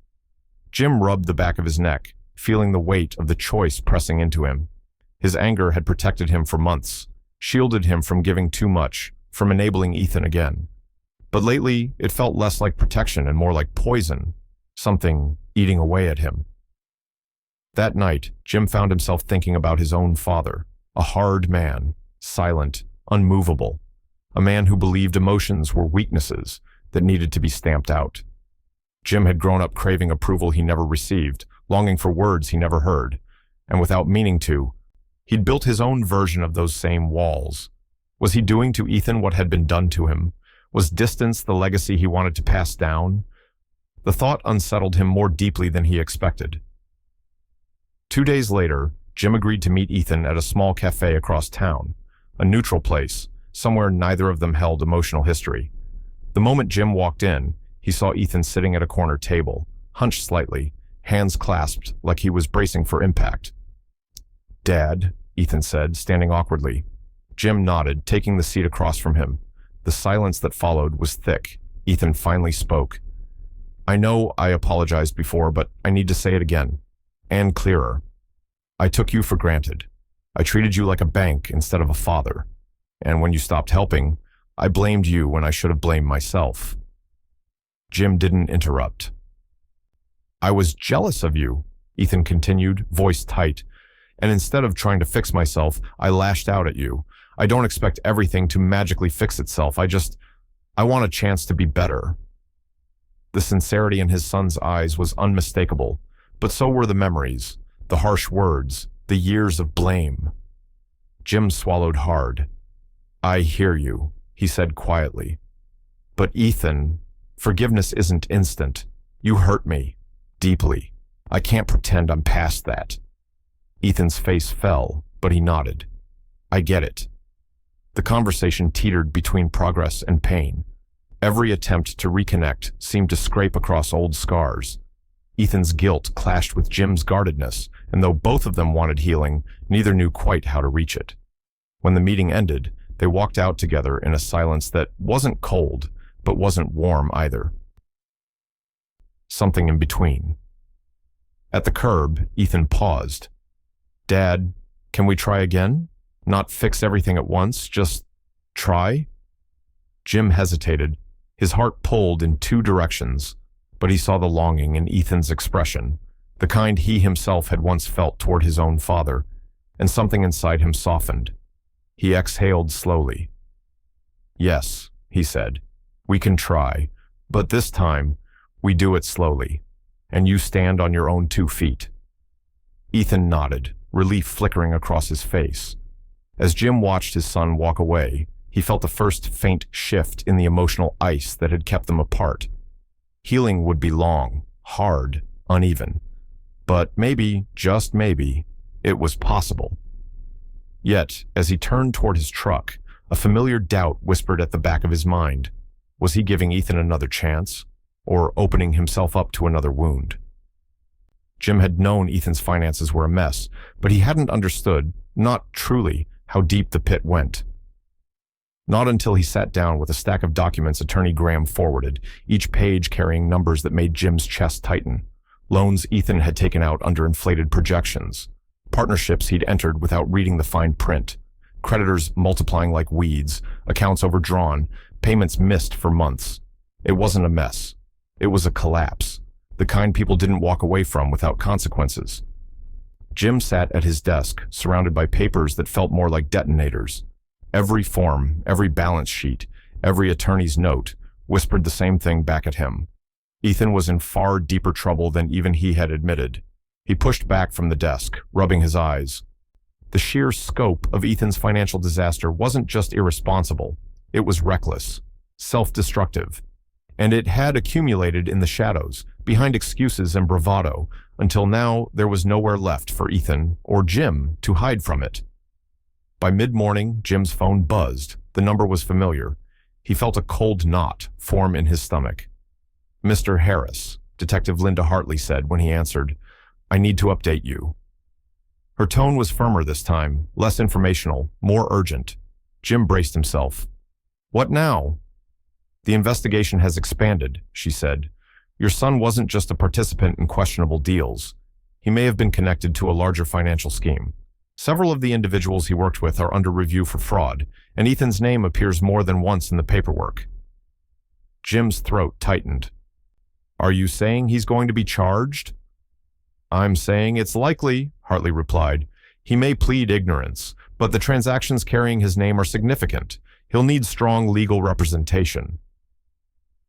Jim rubbed the back of his neck, feeling the weight of the choice pressing into him. His anger had protected him for months, shielded him from giving too much, from enabling Ethan again. But lately, it felt less like protection and more like poison, something eating away at him. That night, Jim found himself thinking about his own father, a hard man, silent, unmovable, a man who believed emotions were weaknesses that needed to be stamped out. Jim had grown up craving approval he never received, longing for words he never heard, and without meaning to, he'd built his own version of those same walls. Was he doing to Ethan what had been done to him? Was distance the legacy he wanted to pass down? The thought unsettled him more deeply than he expected. 2 days later, Jim agreed to meet Ethan at a small cafe across town, a neutral place, somewhere neither of them held emotional history. The moment Jim walked in, he saw Ethan sitting at a corner table, hunched slightly, hands clasped like he was bracing for impact. Dad, Ethan said, standing awkwardly. Jim nodded, taking the seat across from him. The silence that followed was thick. Ethan finally spoke. I know I apologized before, but I need to say it again. And clearer. I took you for granted. I treated you like a bank instead of a father. And when you stopped helping, I blamed you when I should have blamed myself. Jim didn't interrupt. I was jealous of you, Ethan continued, voice tight. And instead of trying to fix myself, I lashed out at you. I don't expect everything to magically fix itself. I want a chance to be better. The sincerity in his son's eyes was unmistakable, but so were the memories, the harsh words, the years of blame. Jim swallowed hard. I hear you, he said quietly. But Ethan, forgiveness isn't instant. You hurt me, deeply. I can't pretend I'm past that. Ethan's face fell, but he nodded. I get it. The conversation teetered between progress and pain. Every attempt to reconnect seemed to scrape across old scars. Ethan's guilt clashed with Jim's guardedness, and though both of them wanted healing, neither knew quite how to reach it. When the meeting ended, they walked out together in a silence that wasn't cold, but wasn't warm either. Something in between. At the curb, Ethan paused. Dad, can we try again? Not fix everything at once, just try? Jim hesitated. His heart pulled in 2 directions, but he saw the longing in Ethan's expression, the kind he himself had once felt toward his own father, and something inside him softened. He exhaled slowly. Yes, he said, we can try, but this time we do it slowly, and you stand on your own 2 feet. Ethan nodded, relief flickering across his face. As Jim watched his son walk away, he felt the first faint shift in the emotional ice that had kept them apart. Healing would be long, hard, uneven. But maybe, just maybe, it was possible. Yet, as he turned toward his truck, a familiar doubt whispered at the back of his mind. Was he giving Ethan another chance, or opening himself up to another wound? Jim had known Ethan's finances were a mess, but he hadn't understood, not truly, how deep the pit went. Not until he sat down with a stack of documents Attorney Graham forwarded, each page carrying numbers that made Jim's chest tighten. Loans Ethan had taken out under inflated projections. Partnerships he'd entered without reading the fine print. Creditors multiplying like weeds, accounts overdrawn, payments missed for months. It wasn't a mess. It was a collapse. The kind people didn't walk away from without consequences. Jim sat at his desk, surrounded by papers that felt more like detonators. Every form, every balance sheet, every attorney's note whispered the same thing back at him. Ethan was in far deeper trouble than even he had admitted. He pushed back from the desk, rubbing his eyes. The sheer scope of Ethan's financial disaster wasn't just irresponsible. It was reckless, self-destructive. And it had accumulated in the shadows, behind excuses and bravado, until now there was nowhere left for Ethan or Jim to hide from it. By mid-morning, Jim's phone buzzed. The number was familiar. He felt a cold knot form in his stomach. "Mr. Harris," Detective Linda Hartley said when he answered. "I need to update you." Her tone was firmer this time, less informational, more urgent. Jim braced himself. "What now?" "The investigation has expanded," she said. "Your son wasn't just a participant in questionable deals. He may have been connected to a larger financial scheme. Several of the individuals he worked with are under review for fraud, and Ethan's name appears more than once in the paperwork." Jim's throat tightened. "Are you saying he's going to be charged?" "I'm saying it's likely," Hartley replied. "He may plead ignorance, but the transactions carrying his name are significant. He'll need strong legal representation."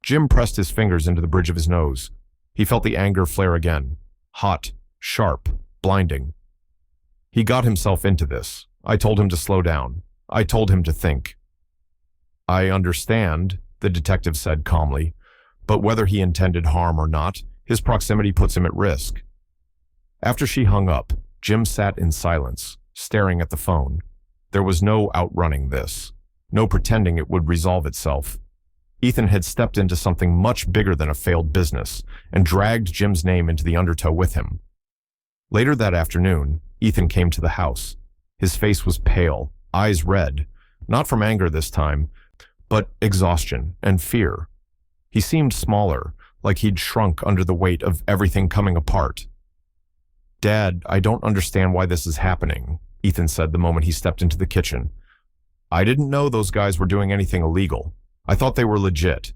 Jim pressed his fingers into the bridge of his nose. He felt the anger flare again. Hot, sharp, blinding. He got himself into this. I told him to slow down. I told him to think. "I understand," the detective said calmly, "but whether he intended harm or not, his proximity puts him at risk." After she hung up, Jim sat in silence, staring at the phone. There was no outrunning this, no pretending it would resolve itself. Ethan had stepped into something much bigger than a failed business and dragged Jim's name into the undertow with him. Later that afternoon, Ethan came to the house. His face was pale, eyes red, not from anger this time, but exhaustion and fear. He seemed smaller, like he'd shrunk under the weight of everything coming apart. "Dad, I don't understand why this is happening," Ethan said the moment he stepped into the kitchen. "I didn't know those guys were doing anything illegal. I thought they were legit."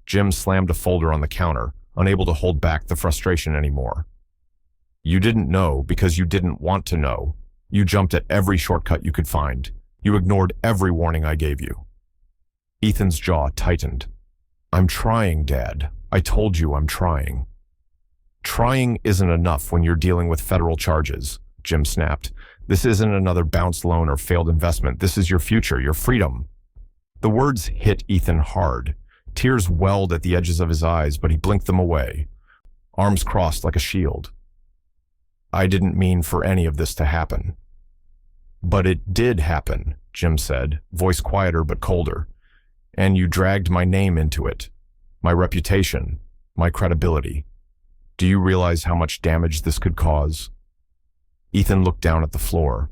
Jim slammed a folder on the counter, unable to hold back the frustration anymore. "You didn't know because you didn't want to know. You jumped at every shortcut you could find. You ignored every warning I gave you." Ethan's jaw tightened. "I'm trying, Dad. I told you I'm trying." "Trying isn't enough when you're dealing with federal charges," Jim snapped. "This isn't another bounced loan or failed investment. This is your future, your freedom." The words hit Ethan hard. Tears welled at the edges of his eyes, but he blinked them away. Arms crossed like a shield. "I didn't mean for any of this to happen." "But it did happen," Jim said, voice quieter but colder. "And you dragged my name into it. My reputation, my credibility. Do you realize how much damage this could cause?" Ethan looked down at the floor.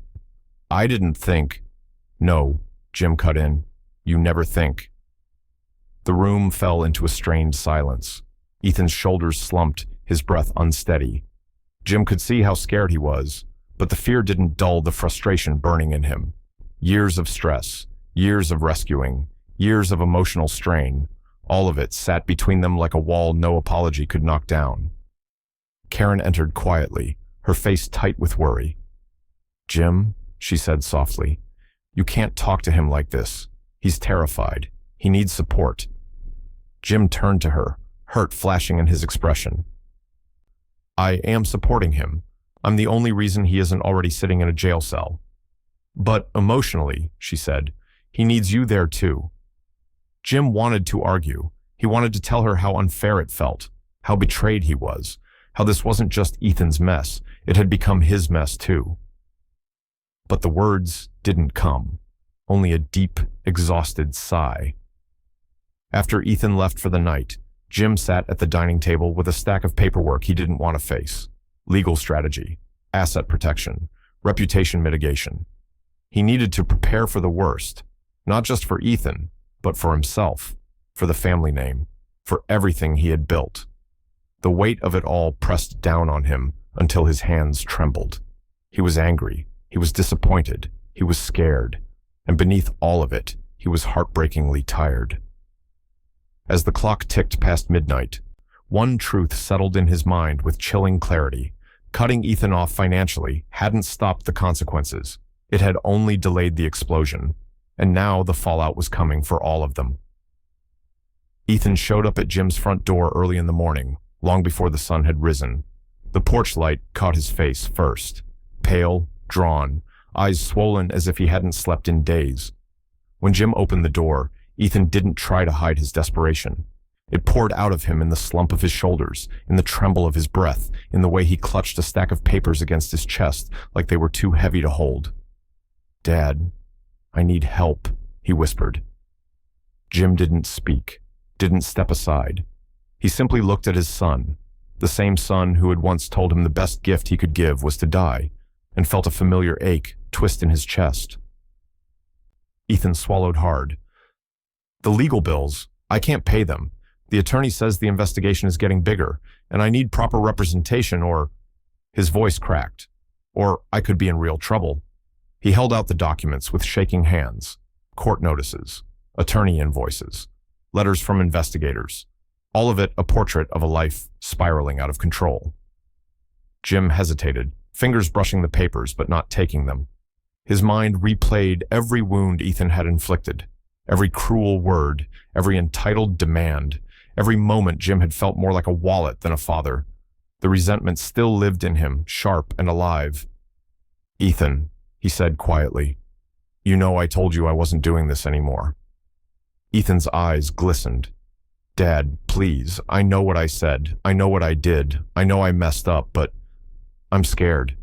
"I didn't think—" "No," Jim cut in. "You never think." The room fell into a strained silence. Ethan's shoulders slumped, his breath unsteady. Jim could see how scared he was, but the fear didn't dull the frustration burning in him. Years of stress, years of rescuing, years of emotional strain, all of it sat between them like a wall no apology could knock down. Karen entered quietly, her face tight with worry. "Jim," she said softly, "you can't talk to him like this. He's terrified. He needs support." Jim turned to her, hurt flashing in his expression. "I am supporting him. I'm the only reason he isn't already sitting in a jail cell. But emotionally, she said, he needs you there too. Jim wanted to argue. He wanted to tell her how unfair it felt, how betrayed he was, how this wasn't just Ethan's mess, it had become his mess too. But the words didn't come, only a deep, exhausted sigh. After Ethan left for the night, Jim sat at the dining table with a stack of paperwork he didn't want to face. Legal strategy, asset protection, reputation mitigation. He needed to prepare for the worst, not just for Ethan, but for himself, for the family name, for everything he had built. The weight of it all pressed down on him until his hands trembled. He was angry, he was disappointed, he was scared, and beneath all of it, he was heartbreakingly tired. As the clock ticked past midnight, one truth settled in his mind with chilling clarity. Cutting Ethan off financially hadn't stopped the consequences. It had only delayed the explosion, and now the fallout was coming for all of them. Ethan showed up at Jim's front door early in the morning, long before the sun had risen. The porch light caught his face first, pale, drawn, eyes swollen as if he hadn't slept in days. When Jim opened the door, Ethan didn't try to hide his desperation. It poured out of him in the slump of his shoulders, in the tremble of his breath, in the way he clutched a stack of papers against his chest like they were too heavy to hold. "Dad, I need help," he whispered. Jim didn't speak, didn't step aside. He simply looked at his son, the same son who had once told him the best gift he could give was to die, and felt a familiar ache twist in his chest. Ethan swallowed hard. "The legal bills, I can't pay them. The attorney says the investigation is getting bigger, and I need proper representation or—" His voice cracked. "Or I could be in real trouble." He held out the documents with shaking hands. Court notices, attorney invoices, letters from investigators. All of it a portrait of a life spiraling out of control. Jim hesitated, fingers brushing the papers but not taking them. His mind replayed every wound Ethan had inflicted, every cruel word, every entitled demand, every moment Jim had felt more like a wallet than a father. The resentment still lived in him, sharp and alive. "Ethan," he said quietly, "you know I told you I wasn't doing this anymore." Ethan's eyes glistened. "Dad, please, I know what I said, I know what I did, I know I messed up, but I'm scared.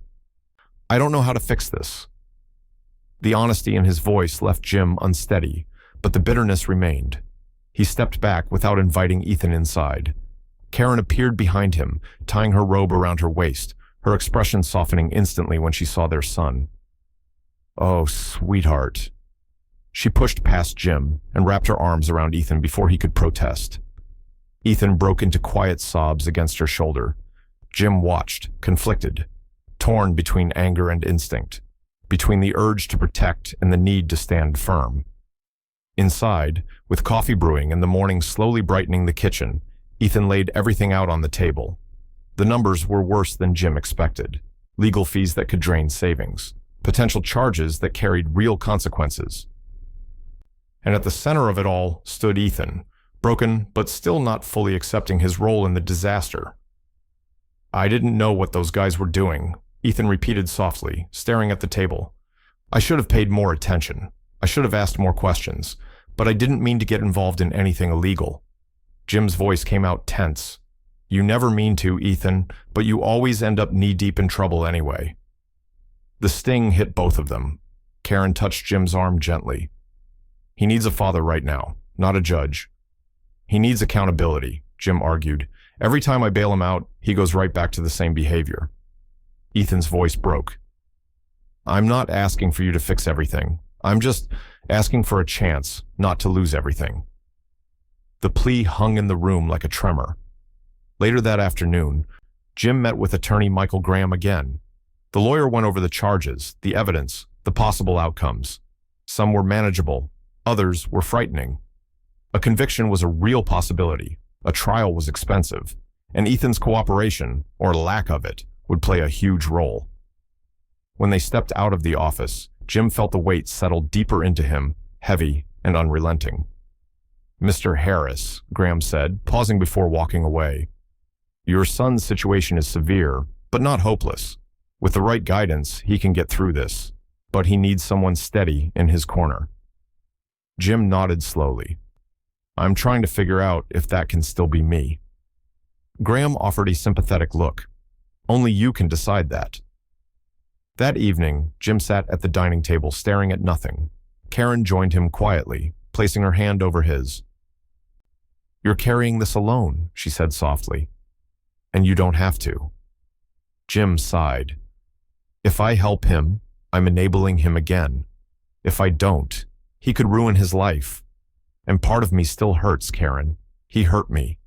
I don't know how to fix this." The honesty in his voice left Jim unsteady, but the bitterness remained. He stepped back without inviting Ethan inside. Karen appeared behind him, tying her robe around her waist, her expression softening instantly when she saw their son. "Oh, sweetheart." She pushed past Jim and wrapped her arms around Ethan before he could protest. Ethan broke into quiet sobs against her shoulder. Jim watched, conflicted, torn between anger and instinct, between the urge to protect and the need to stand firm. Inside, with coffee brewing and the morning slowly brightening the kitchen, Ethan laid everything out on the table. The numbers were worse than Jim expected. Legal fees that could drain savings, potential charges that carried real consequences. And at the center of it all stood Ethan, broken but still not fully accepting his role in the disaster. "I didn't know what those guys were doing," Ethan repeated softly, staring at the table. "I should have paid more attention. I should have asked more questions, but I didn't mean to get involved in anything illegal." Jim's voice came out tense. "You never mean to, Ethan, but you always end up knee-deep in trouble anyway." The sting hit both of them. Karen touched Jim's arm gently. "He needs a father right now, not a judge." "He needs accountability," Jim argued. "Every time I bail him out, he goes right back to the same behavior." Ethan's voice broke. "I'm not asking for you to fix everything. I'm just asking for a chance not to lose everything." The plea hung in the room like a tremor. Later that afternoon, Jim met with attorney Michael Graham again. The lawyer went over the charges, the evidence, the possible outcomes. Some were manageable, others were frightening. A conviction was a real possibility, a trial was expensive, and Ethan's cooperation, or lack of it, would play a huge role. When they stepped out of the office, Jim felt the weight settle deeper into him, heavy and unrelenting. "Mr. Harris," Graham said, pausing before walking away, "your son's situation is severe, but not hopeless. With the right guidance, he can get through this, but he needs someone steady in his corner. Jim nodded slowly. I'm trying to figure out if that can still be me. Graham offered a sympathetic look. Only you can decide that. That evening, Jim sat at the dining table staring at nothing. Karen joined him quietly, placing her hand over his. You're carrying this alone, she said softly. And you don't have to. Jim sighed. If I help him, I'm enabling him again. If I don't, he could ruin his life. And part of me still hurts, Karen. He hurt me.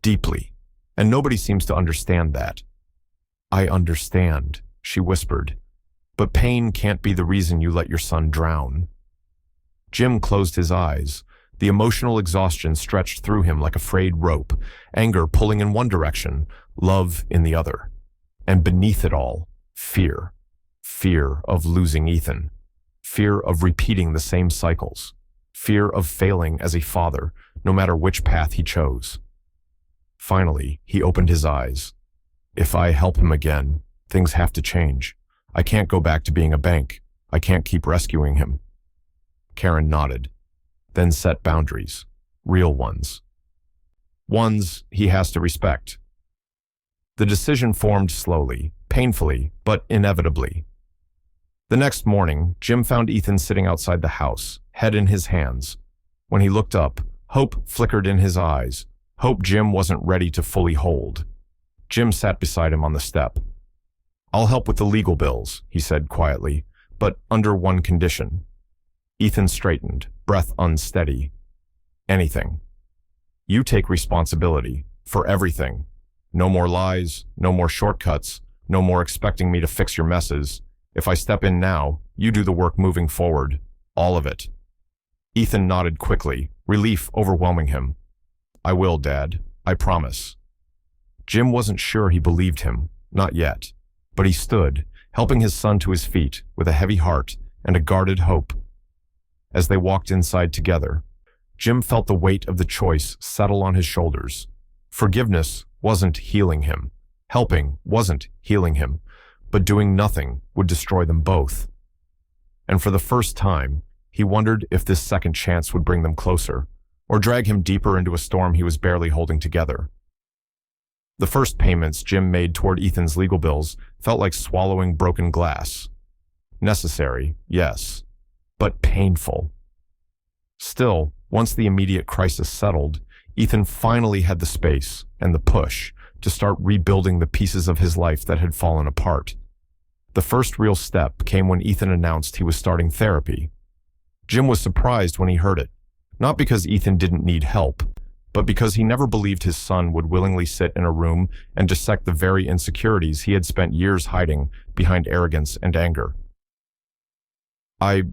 Deeply. And nobody seems to understand that. I understand, she whispered. But pain can't be the reason you let your son drown. Jim closed his eyes. The emotional exhaustion stretched through him like a frayed rope, anger pulling in one direction, love in the other. And beneath it all, fear. Fear of losing Ethan. Fear of repeating the same cycles. Fear of failing as a father, no matter which path he chose. Finally, he opened his eyes. If I help him again, things have to change. I can't go back to being a bank. I can't keep rescuing him. Karen nodded, then set boundaries, real ones. Ones he has to respect. The decision formed slowly, painfully, but inevitably. The next morning, Jim found Ethan sitting outside the house, head in his hands. When he looked up, hope flickered in his eyes, hope Jim wasn't ready to fully hold. Jim sat beside him on the step. I'll help with the legal bills, he said quietly, but under one condition. Ethan straightened, breath unsteady. Anything. You take responsibility for everything. No more lies, no more shortcuts, no more expecting me to fix your messes. If I step in now, you do the work moving forward. All of it. Ethan nodded quickly, relief overwhelming him. I will, Dad. I promise. Jim wasn't sure he believed him, not yet. But he stood, helping his son to his feet with a heavy heart and a guarded hope. As they walked inside together, Jim felt the weight of the choice settle on his shoulders. Forgiveness wasn't healing him. Helping wasn't healing him. But doing nothing would destroy them both. And for the first time, he wondered if this second chance would bring them closer, or drag him deeper into a storm he was barely holding together. The first payments Jim made toward Ethan's legal bills felt like swallowing broken glass. Necessary, yes, but painful. Still, once the immediate crisis settled, Ethan finally had the space and the push to start rebuilding the pieces of his life that had fallen apart. The first real step came when Ethan announced he was starting therapy. Jim was surprised when he heard it, not because Ethan didn't need help, but because he never believed his son would willingly sit in a room and dissect the very insecurities he had spent years hiding behind arrogance and anger. I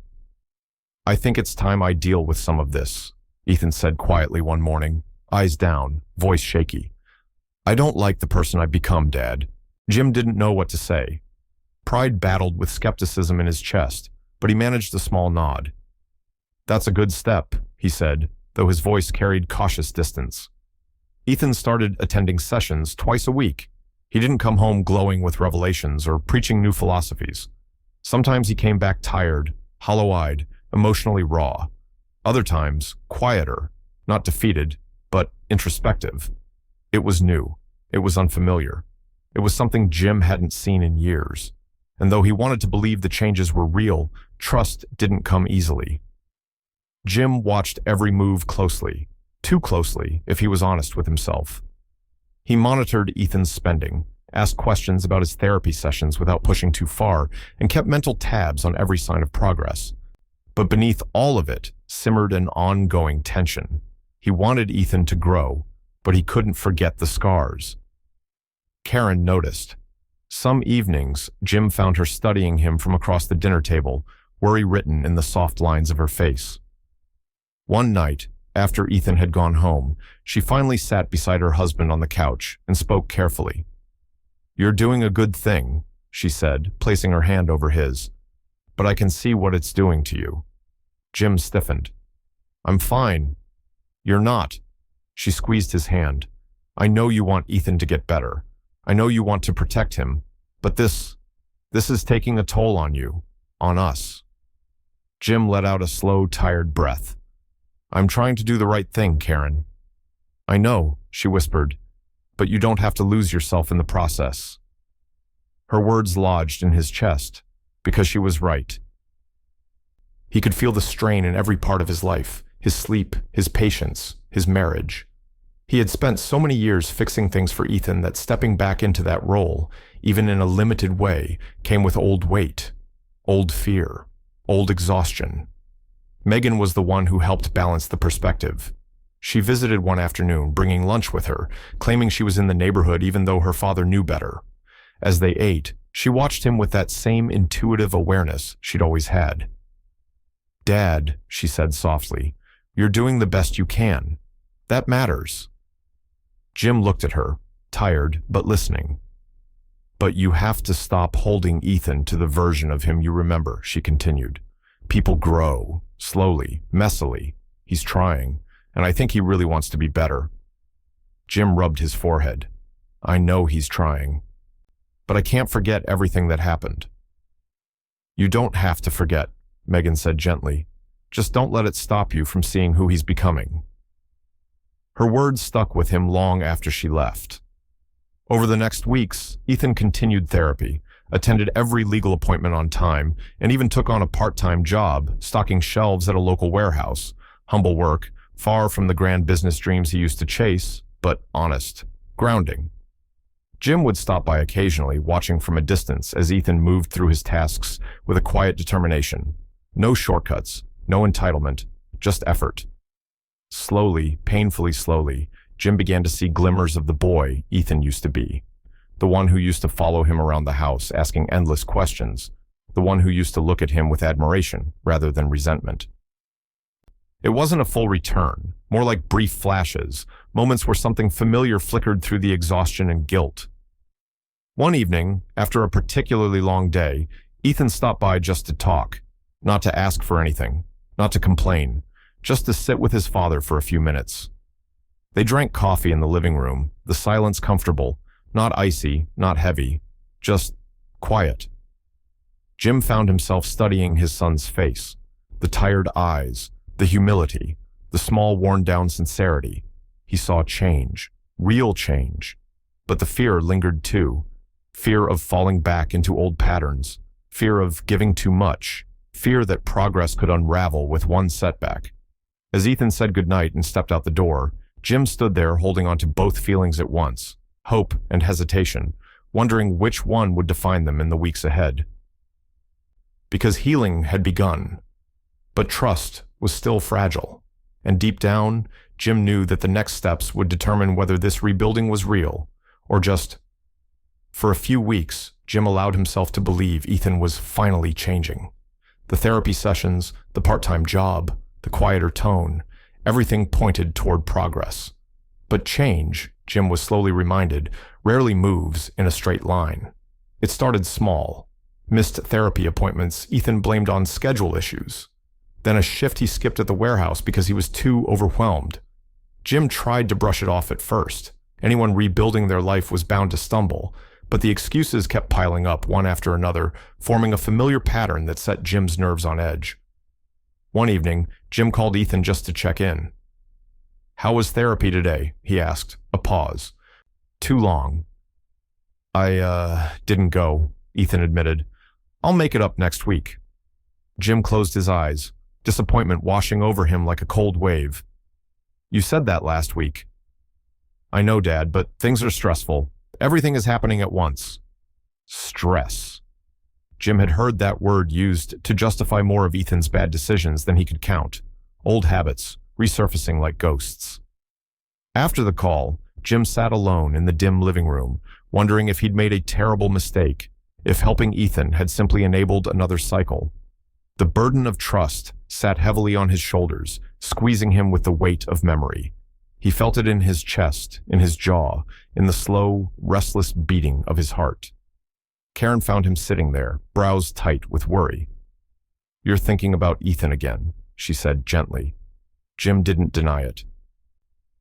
think it's time I deal with some of this, Ethan said quietly one morning, eyes down, voice shaky. I don't like the person I've become, Dad. Jim didn't know what to say. Pride battled with skepticism in his chest, but he managed a small nod. That's a good step, he said, though his voice carried cautious distance. Ethan started attending sessions twice a week. He didn't come home glowing with revelations or preaching new philosophies. Sometimes he came back tired, hollow-eyed, emotionally raw. Other times, quieter, not defeated, but introspective. It was new. It was unfamiliar. It was something Jim hadn't seen in years. And though he wanted to believe the changes were real, trust didn't come easily. Jim watched every move closely, too closely if he was honest with himself. He monitored Ethan's spending, asked questions about his therapy sessions without pushing too far, and kept mental tabs on every sign of progress. But beneath all of it simmered an ongoing tension. He wanted Ethan to grow, but he couldn't forget the scars. Karen noticed. Some evenings, Jim found her studying him from across the dinner table, worry written in the soft lines of her face. One night, after Ethan had gone home, she finally sat beside her husband on the couch and spoke carefully. You're doing a good thing, she said, placing her hand over his. But I can see what it's doing to you. Jim stiffened. I'm fine. You're not. She squeezed his hand. I know you want Ethan to get better. I know you want to protect him. But this This is taking a toll on you, on us. Jim let out a slow, tired breath. I'm trying to do the right thing, Karen. I know, she whispered, but you don't have to lose yourself in the process. Her words lodged in his chest, because she was right. He could feel the strain in every part of his life, his sleep, his patience, his marriage. He had spent so many years fixing things for Ethan that stepping back into that role, even in a limited way, came with old weight, old fear, old exhaustion. Megan was the one who helped balance the perspective. She visited one afternoon, bringing lunch with her, claiming she was in the neighborhood even though her father knew better. As they ate, she watched him with that same intuitive awareness she'd always had. Dad, she said softly, you're doing the best you can. That matters. Jim looked at her, tired but listening. But you have to stop holding Ethan to the version of him you remember, she continued. People grow, slowly, messily. He's trying, and I think he really wants to be better. Jim rubbed his forehead. I know he's trying. But I can't forget everything that happened. You don't have to forget, Megan said gently. Just don't let it stop you from seeing who he's becoming. Her words stuck with him long after she left. Over the next weeks, Ethan continued therapy, attended every legal appointment on time, and even took on a part-time job, stocking shelves at a local warehouse. Humble work, far from the grand business dreams he used to chase, but honest, grounding. Jim would stop by occasionally, watching from a distance as Ethan moved through his tasks with a quiet determination. No shortcuts, no entitlement, just effort. Slowly, painfully slowly, Jim began to see glimmers of the boy Ethan used to be. The one who used to follow him around the house, asking endless questions. The one who used to look at him with admiration rather than resentment. It wasn't a full return, more like brief flashes, moments where something familiar flickered through the exhaustion and guilt. One evening, after a particularly long day, Ethan stopped by just to talk, not to ask for anything, not to complain, just to sit with his father for a few minutes. They drank coffee in the living room, the silence comfortable, not icy, not heavy, just quiet. Jim found himself studying his son's face, the tired eyes, the humility, the small worn-down sincerity. He saw change, real change. But the fear lingered too. Fear of falling back into old patterns, fear of giving too much, fear that progress could unravel with one setback. As Ethan said goodnight and stepped out the door, Jim stood there holding on to both feelings at once, hope and hesitation, wondering which one would define them in the weeks ahead. Because healing had begun, but trust was still fragile, and deep down, Jim knew that the next steps would determine whether this rebuilding was real, or just... For a few weeks, Jim allowed himself to believe Ethan was finally changing. The therapy sessions, the part-time job, the quieter tone, everything pointed toward progress. But change, Jim was slowly reminded, rarely moves in a straight line. It started small. Missed therapy appointments Ethan blamed on schedule issues. Then a shift he skipped at the warehouse because he was too overwhelmed. Jim tried to brush it off at first. Anyone rebuilding their life was bound to stumble, but the excuses kept piling up one after another, forming a familiar pattern that set Jim's nerves on edge. One evening, Jim called Ethan just to check in. "How was therapy today?" he asked, a pause. "Too long." I didn't go," Ethan admitted. "I'll make it up next week." Jim closed his eyes, disappointment washing over him like a cold wave. "You said that last week." "I know, Dad, but things are stressful. Everything is happening at once." Stress. Jim had heard that word used to justify more of Ethan's bad decisions than he could count. Old habits, resurfacing like ghosts. After the call, Jim sat alone in the dim living room, wondering if he'd made a terrible mistake, if helping Ethan had simply enabled another cycle. The burden of trust sat heavily on his shoulders, squeezing him with the weight of memory. He felt it in his chest, in his jaw, in the slow, restless beating of his heart. Karen found him sitting there, brows tight with worry. "You're thinking about Ethan again," she said gently. Jim didn't deny it.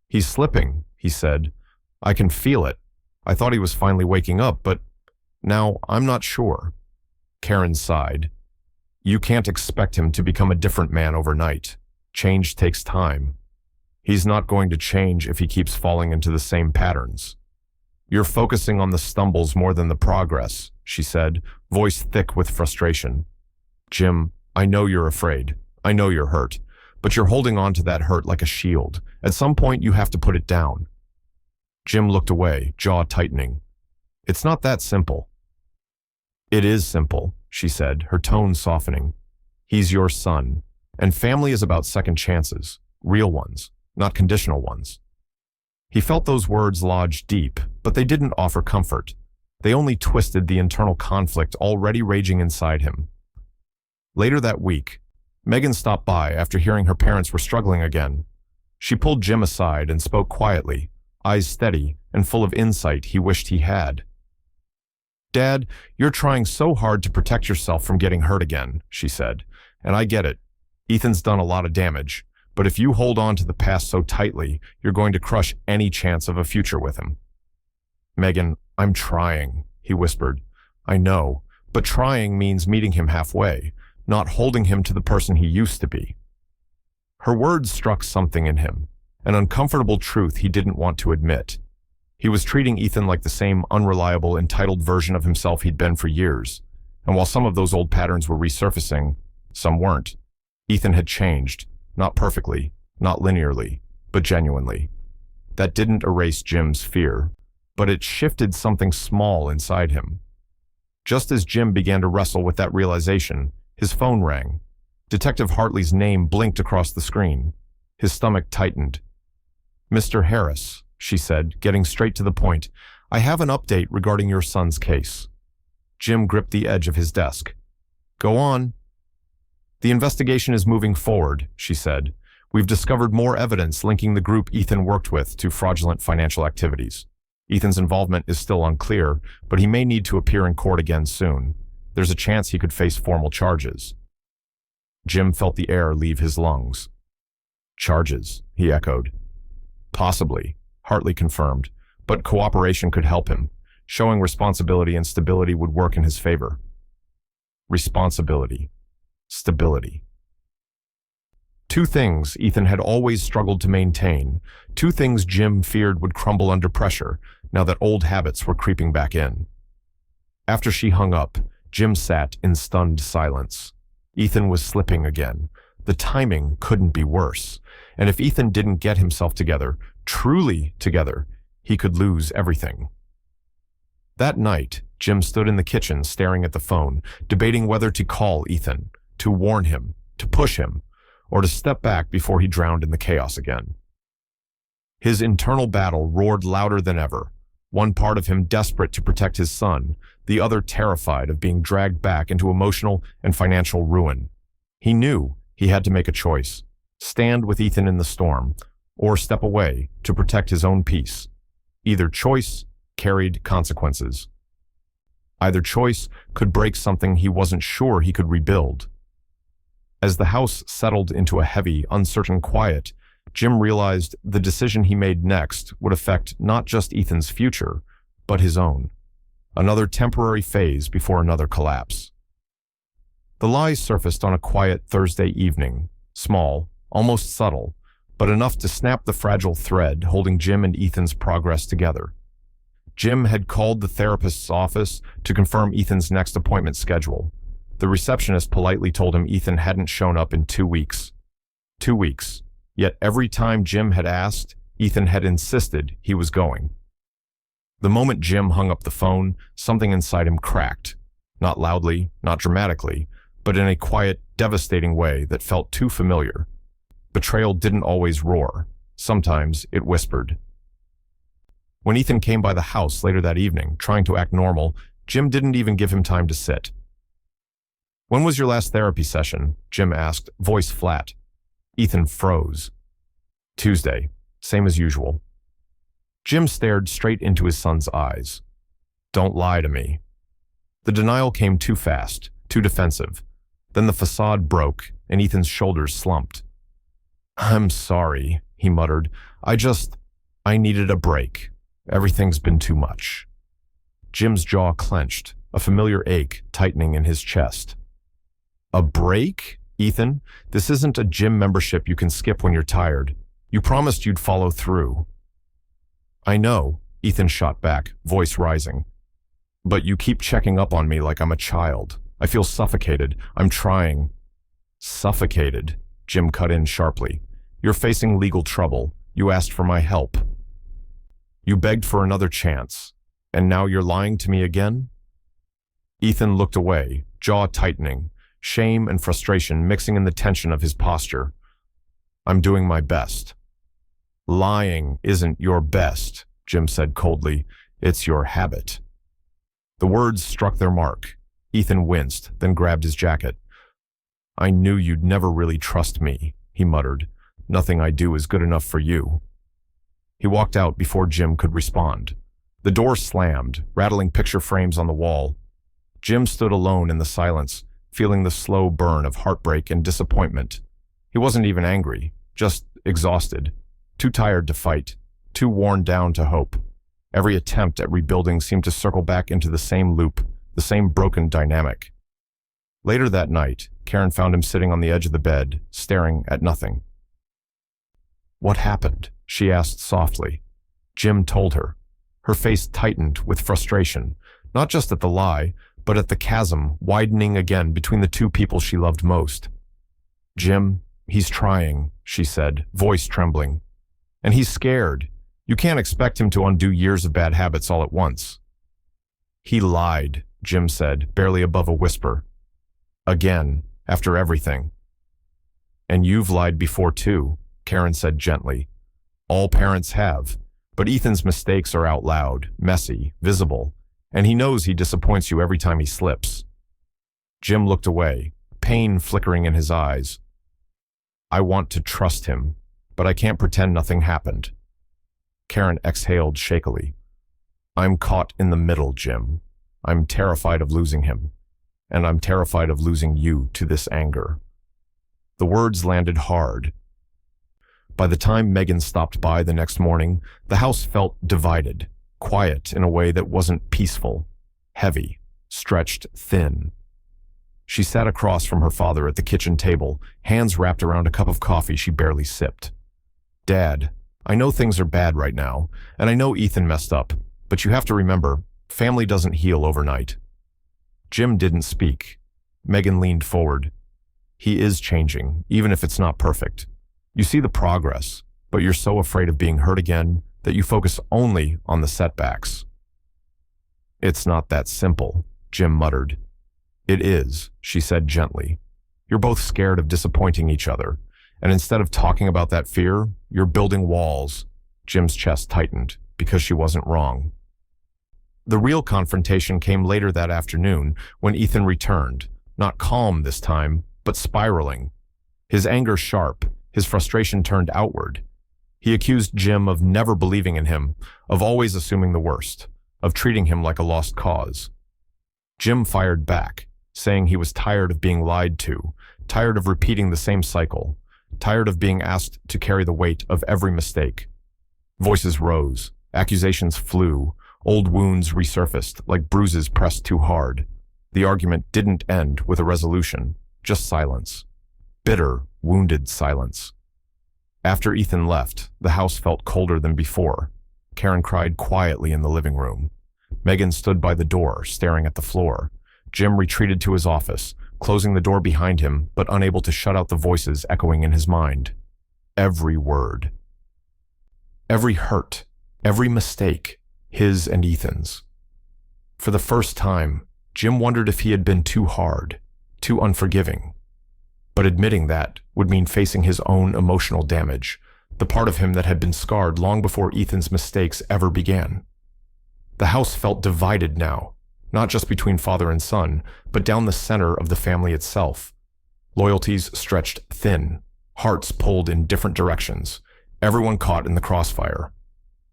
"He's slipping," he said. "I can feel it. I thought he was finally waking up, but now I'm not sure." Karen sighed. You can't expect him to become a different man overnight. Change takes time. He's not going to change if he keeps falling into the same patterns. You're focusing on the stumbles more than the progress, she said, voice thick with frustration. Jim, I know you're afraid. I know you're hurt. But you're holding on to that hurt like a shield. At some point, you have to put it down. Jim looked away, jaw tightening. It's not that simple. It is simple, she said, her tone softening. He's your son, and family is about second chances, real ones, not conditional ones. He felt those words lodge deep, but they didn't offer comfort. They only twisted the internal conflict already raging inside him. Later that week, Megan stopped by after hearing her parents were struggling again. She pulled Jim aside and spoke quietly, eyes steady and full of insight he wished he had. Dad, you're trying so hard to protect yourself from getting hurt again, she said, and I get it. Ethan's done a lot of damage, but if you hold on to the past so tightly, you're going to crush any chance of a future with him. Megan, I'm trying, he whispered. I know, but trying means meeting him halfway, not holding him to the person he used to be. Her words struck something in him, an uncomfortable truth he didn't want to admit. He was treating Ethan like the same unreliable, entitled version of himself he'd been for years, and while some of those old patterns were resurfacing, some weren't. Ethan had changed, not perfectly, not linearly, but genuinely. That didn't erase Jim's fear, but it shifted something small inside him. Just as Jim began to wrestle with that realization, his phone rang. Detective Hartley's name blinked across the screen. His stomach tightened. Mr. Harris, she said, getting straight to the point, I have an update regarding your son's case. Jim gripped the edge of his desk. Go on. The investigation is moving forward, she said. We've discovered more evidence linking the group Ethan worked with to fraudulent financial activities. Ethan's involvement is still unclear, but he may need to appear in court again soon. There's a chance he could face formal charges. Jim felt the air leave his lungs. Charges, he echoed. Possibly, Hartley confirmed, but cooperation could help him. Showing responsibility and stability would work in his favor. Responsibility. Stability. Two things Ethan had always struggled to maintain, two things Jim feared would crumble under pressure now that old habits were creeping back in. After she hung up, Jim sat in stunned silence. Ethan was slipping again. The timing couldn't be worse, and if Ethan didn't get himself together, truly together, he could lose everything. That night, Jim stood in the kitchen staring at the phone, debating whether to call Ethan, to warn him, to push him, or to step back before he drowned in the chaos again. His internal battle roared louder than ever, one part of him desperate to protect his son, the other terrified of being dragged back into emotional and financial ruin. He knew he had to make a choice, stand with Ethan in the storm, or step away to protect his own peace. Either choice carried consequences. Either choice could break something he wasn't sure he could rebuild. As the house settled into a heavy, uncertain quiet, Jim realized the decision he made next would affect not just Ethan's future, but his own. Another temporary phase before another collapse. The lies surfaced on a quiet Thursday evening, small, almost subtle, but enough to snap the fragile thread holding Jim and Ethan's progress together. Jim had called the therapist's office to confirm Ethan's next appointment schedule. The receptionist politely told him Ethan hadn't shown up in 2 weeks. 2 weeks. Yet every time Jim had asked, Ethan had insisted he was going. The moment Jim hung up the phone, something inside him cracked. Not loudly, not dramatically, but in a quiet, devastating way that felt too familiar. Betrayal didn't always roar. Sometimes it whispered. When Ethan came by the house later that evening, trying to act normal, Jim didn't even give him time to sit. When was your last therapy session? Jim asked, voice flat. Ethan froze. Tuesday, same as usual. Jim stared straight into his son's eyes. Don't lie to me. The denial came too fast, too defensive. Then the facade broke, and Ethan's shoulders slumped. I'm sorry, he muttered. I needed a break. Everything's been too much. Jim's jaw clenched, a familiar ache tightening in his chest. A break? Ethan, this isn't a gym membership you can skip when you're tired. You promised you'd follow through. I know, Ethan shot back, voice rising. But you keep checking up on me like I'm a child. I feel suffocated. I'm trying. Suffocated? Jim cut in sharply. You're facing legal trouble. You asked for my help. You begged for another chance. And now you're lying to me again? Ethan looked away, jaw tightening, shame and frustration mixing in the tension of his posture. I'm doing my best. Lying isn't your best, Jim said coldly. It's your habit. The words struck their mark. Ethan winced, then grabbed his jacket. I knew you'd never really trust me, he muttered. Nothing I do is good enough for you. He walked out before Jim could respond. The door slammed, rattling picture frames on the wall. Jim stood alone in the silence, feeling the slow burn of heartbreak and disappointment. He wasn't even angry, just exhausted, too tired to fight, too worn down to hope. Every attempt at rebuilding seemed to circle back into the same loop, the same broken dynamic. Later that night, Karen found him sitting on the edge of the bed, staring at nothing. What happened? She asked softly. Jim told her. Her face tightened with frustration, not just at the lie, but at the chasm widening again between the two people she loved most. Jim, he's trying, she said, voice trembling. And he's scared. You can't expect him to undo years of bad habits all at once. He lied, Jim said, barely above a whisper. Again, after everything. And you've lied before too, Karen said gently. All parents have, but Ethan's mistakes are out loud, messy, visible, and he knows he disappoints you every time he slips. Jim looked away, pain flickering in his eyes. I want to trust him, but I can't pretend nothing happened. Karen exhaled shakily. I'm caught in the middle, Jim. I'm terrified of losing him, and I'm terrified of losing you to this anger. The words landed hard. By the time Megan stopped by the next morning, the house felt divided, quiet in a way that wasn't peaceful, heavy, stretched thin. She sat across from her father at the kitchen table, hands wrapped around a cup of coffee she barely sipped. Dad, I know things are bad right now, and I know Ethan messed up, but you have to remember, family doesn't heal overnight. Jim didn't speak. Megan leaned forward. He is changing, even if it's not perfect. You see the progress, but you're so afraid of being hurt again that you focus only on the setbacks. It's not that simple, Jim muttered. It is, she said gently. You're both scared of disappointing each other, and instead of talking about that fear, you're building walls. Jim's chest tightened, because she wasn't wrong. The real confrontation came later that afternoon when Ethan returned, not calm this time, but spiraling. His anger sharp, his frustration turned outward. He accused Jim of never believing in him, of always assuming the worst, of treating him like a lost cause. Jim fired back, saying he was tired of being lied to, tired of repeating the same cycle, tired of being asked to carry the weight of every mistake. Voices rose, accusations flew, old wounds resurfaced like bruises pressed too hard. The argument didn't end with a resolution, just silence. Bitter, wounded silence. After Ethan left, the house felt colder than before. Karen cried quietly in the living room. Megan stood by the door, staring at the floor. Jim retreated to his office, closing the door behind him, but unable to shut out the voices echoing in his mind. Every word. Every hurt. Every mistake. His and Ethan's. For the first time, Jim wondered if he had been too hard, too unforgiving. But admitting that would mean facing his own emotional damage, the part of him that had been scarred long before Ethan's mistakes ever began. The house felt divided now, not just between father and son, but down the center of the family itself. Loyalties stretched thin, hearts pulled in different directions, everyone caught in the crossfire.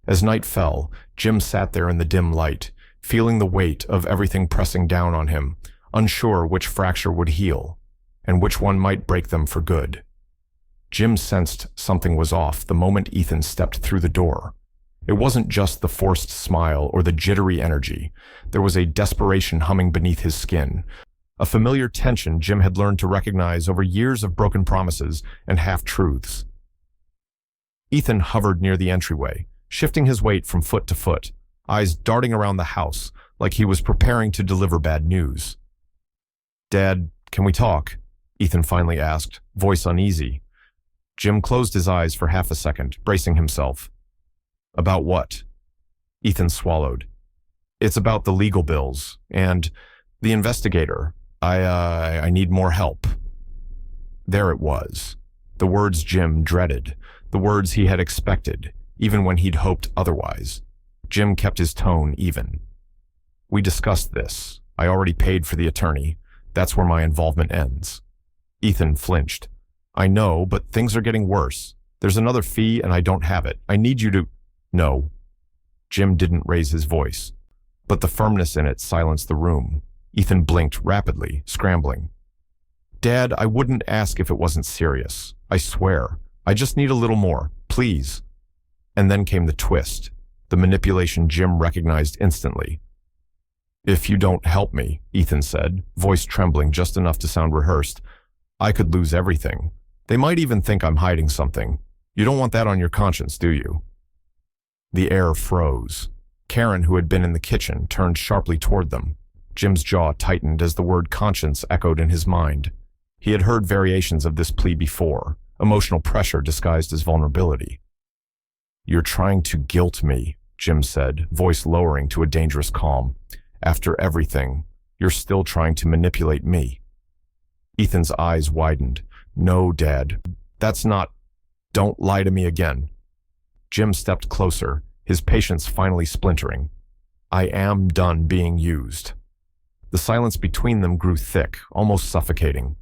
As night fell, Jim sat there in the dim light, feeling the weight of everything pressing down on him, unsure which fracture would heal, and which one might break them for good. Jim sensed something was off the moment Ethan stepped through the door. It wasn't just the forced smile or the jittery energy. There was a desperation humming beneath his skin, a familiar tension Jim had learned to recognize over years of broken promises and half-truths. Ethan hovered near the entryway, shifting his weight from foot to foot, eyes darting around the house like he was preparing to deliver bad news. "Dad, can we talk?" Ethan finally asked, voice uneasy. Jim closed his eyes for half a second, bracing himself. "About what?" Ethan swallowed. "It's about the legal bills and the investigator. I need more help." There it was. The words Jim dreaded, the words he had expected, even when he'd hoped otherwise. Jim kept his tone even. "We discussed this. I already paid for the attorney. That's where my involvement ends." Ethan flinched. "I know, but things are getting worse. There's another fee and I don't have it. I need you to—" "No." Jim didn't raise his voice, but the firmness in it silenced the room. Ethan blinked rapidly, scrambling. "Dad, I wouldn't ask if it wasn't serious. I swear. I just need a little more, please." And then came the twist, the manipulation Jim recognized instantly. "If you don't help me," Ethan said, voice trembling just enough to sound rehearsed, "I could lose everything. They might even think I'm hiding something. You don't want that on your conscience, do you?" The air froze. Karen, who had been in the kitchen, turned sharply toward them. Jim's jaw tightened as the word conscience echoed in his mind. He had heard variations of this plea before, emotional pressure disguised as vulnerability. "You're trying to guilt me," Jim said, voice lowering to a dangerous calm. "After everything, you're still trying to manipulate me." Ethan's eyes widened. "No, Dad, that's not— Don't lie to me again." Jim stepped closer, his patience finally splintering. "I am done being used." The silence between them grew thick, almost suffocating.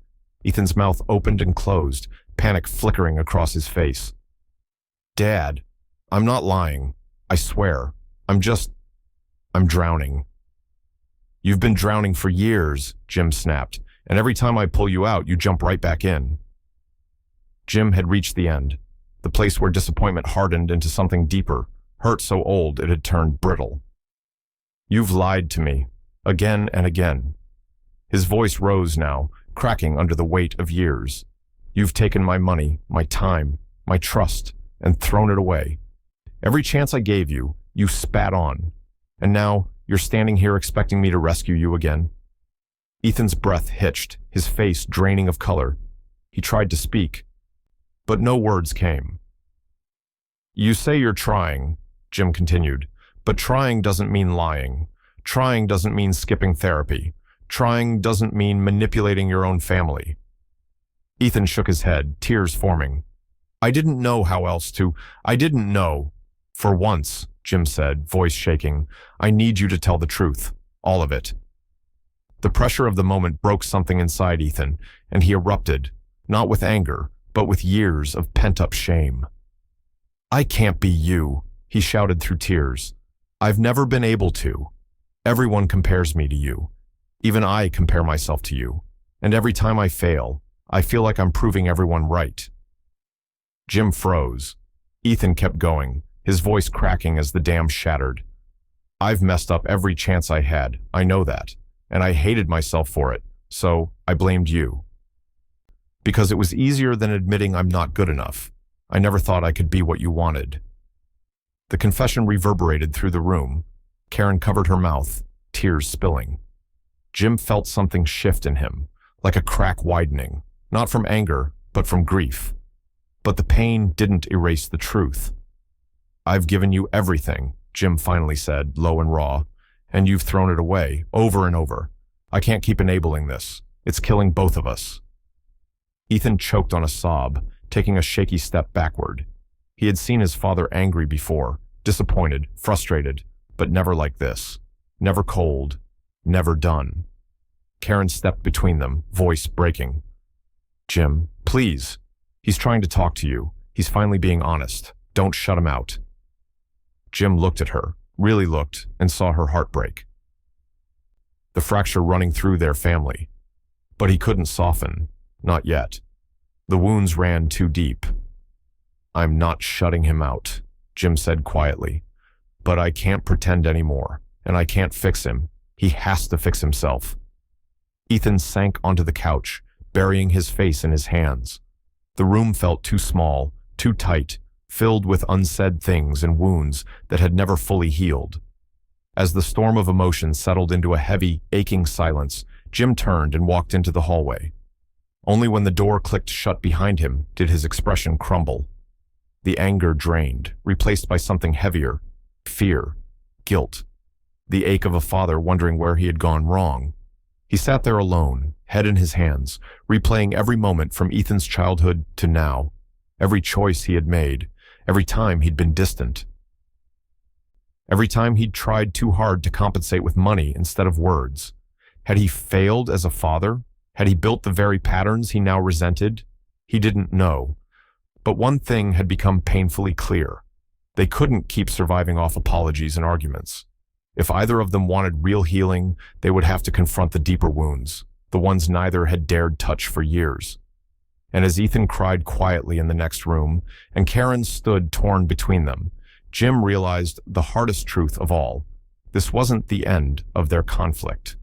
Ethan's mouth opened and closed, panic flickering across his face. "Dad, I'm not lying. I swear. I'm drowning." "You've been drowning for years," Jim snapped, "and every time I pull you out, you jump right back in." Jim had reached the end, the place where disappointment hardened into something deeper, hurt so old it had turned brittle. "You've lied to me, again and again." His voice rose now, cracking under the weight of years. "You've taken my money, my time, my trust, and thrown it away. Every chance I gave you, you spat on. And now, you're standing here expecting me to rescue you again." Ethan's breath hitched, his face draining of color. He tried to speak, but no words came. "You say you're trying," Jim continued, "but trying doesn't mean lying. Trying doesn't mean skipping therapy. Trying doesn't mean manipulating your own family." Ethan shook his head, tears forming. "I didn't know how else to. I didn't know." "For once," Jim said, voice shaking, "I need you to tell the truth. All of it." The pressure of the moment broke something inside Ethan, and he erupted, not with anger, but with years of pent-up shame. "I can't be you," he shouted through tears. "I've never been able to. Everyone compares me to you. Even I compare myself to you. And every time I fail, I feel like I'm proving everyone right." Jim froze. Ethan kept going, his voice cracking as the dam shattered. "I've messed up every chance I had, I know that, and I hated myself for it, so I blamed you. Because it was easier than admitting I'm not good enough. I never thought I could be what you wanted." The confession reverberated through the room. Karen covered her mouth, tears spilling. Jim felt something shift in him, like a crack widening, not from anger, but from grief. But the pain didn't erase the truth. "I've given you everything," Jim finally said, low and raw, "and you've thrown it away, over and over. I can't keep enabling this. It's killing both of us." Ethan choked on a sob, taking a shaky step backward. He had seen his father angry before, disappointed, frustrated, but never like this. Never cold, never done. Karen stepped between them, voice breaking. "Jim, please. He's trying to talk to you. He's finally being honest. Don't shut him out." Jim looked at her, really looked, and saw her heart break. The fracture running through their family. But he couldn't soften, not yet. The wounds ran too deep. "I'm not shutting him out," Jim said quietly. But I can't pretend anymore, and I can't fix him. He has to fix himself. Ethan sank onto the couch, burying his face in his hands. The room felt too small, too tight, filled with unsaid things and wounds that had never fully healed. As the storm of emotion settled into a heavy, aching silence, Jim turned and walked into the hallway. Only when the door clicked shut behind him did his expression crumble. The anger drained, replaced by something heavier: fear, guilt, the ache of a father wondering where he had gone wrong. He sat there alone, head in his hands, replaying every moment from Ethan's childhood to now, every choice he had made, every time he'd been distant. Every time he'd tried too hard to compensate with money instead of words. Had he failed as a father? Had he built the very patterns he now resented? He didn't know. But one thing had become painfully clear. They couldn't keep surviving off apologies and arguments. If either of them wanted real healing, they would have to confront the deeper wounds, the ones neither had dared touch for years. And as Ethan cried quietly in the next room, and Karen stood torn between them, Jim realized the hardest truth of all. This wasn't the end of their conflict.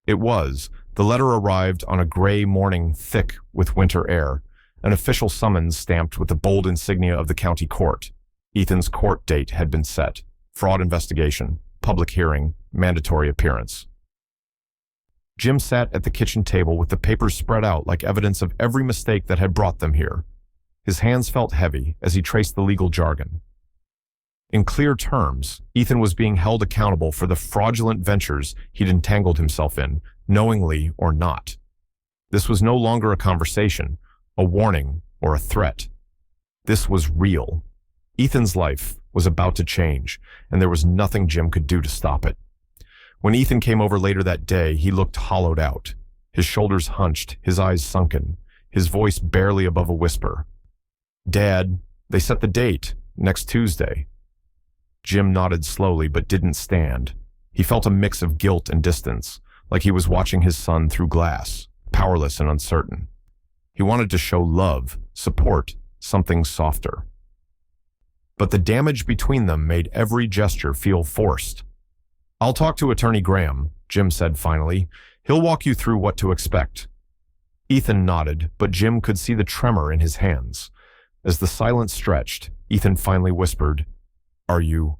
It was. The letter arrived on a gray morning thick with winter air, an official summons stamped with the bold insignia of the county court. Ethan's court date had been set. Fraud investigation, public hearing, mandatory appearance. Jim sat at the kitchen table with the papers spread out like evidence of every mistake that had brought them here. His hands felt heavy as he traced the legal jargon. In clear terms, Ethan was being held accountable for the fraudulent ventures he'd entangled himself in, knowingly or not. This was no longer a conversation, a warning, or a threat. This was real. Ethan's life was about to change, and there was nothing Jim could do to stop it. When Ethan came over later that day, he looked hollowed out, his shoulders hunched, his eyes sunken, his voice barely above a whisper. "Dad, they set the date, next Tuesday." Jim nodded slowly but didn't stand. He felt a mix of guilt and distance, like he was watching his son through glass, powerless and uncertain. He wanted to show love, support, something softer. But the damage between them made every gesture feel forced. "I'll talk to Attorney Graham," Jim said finally. "He'll walk you through what to expect." Ethan nodded, but Jim could see the tremor in his hands. As the silence stretched, Ethan finally whispered, Are you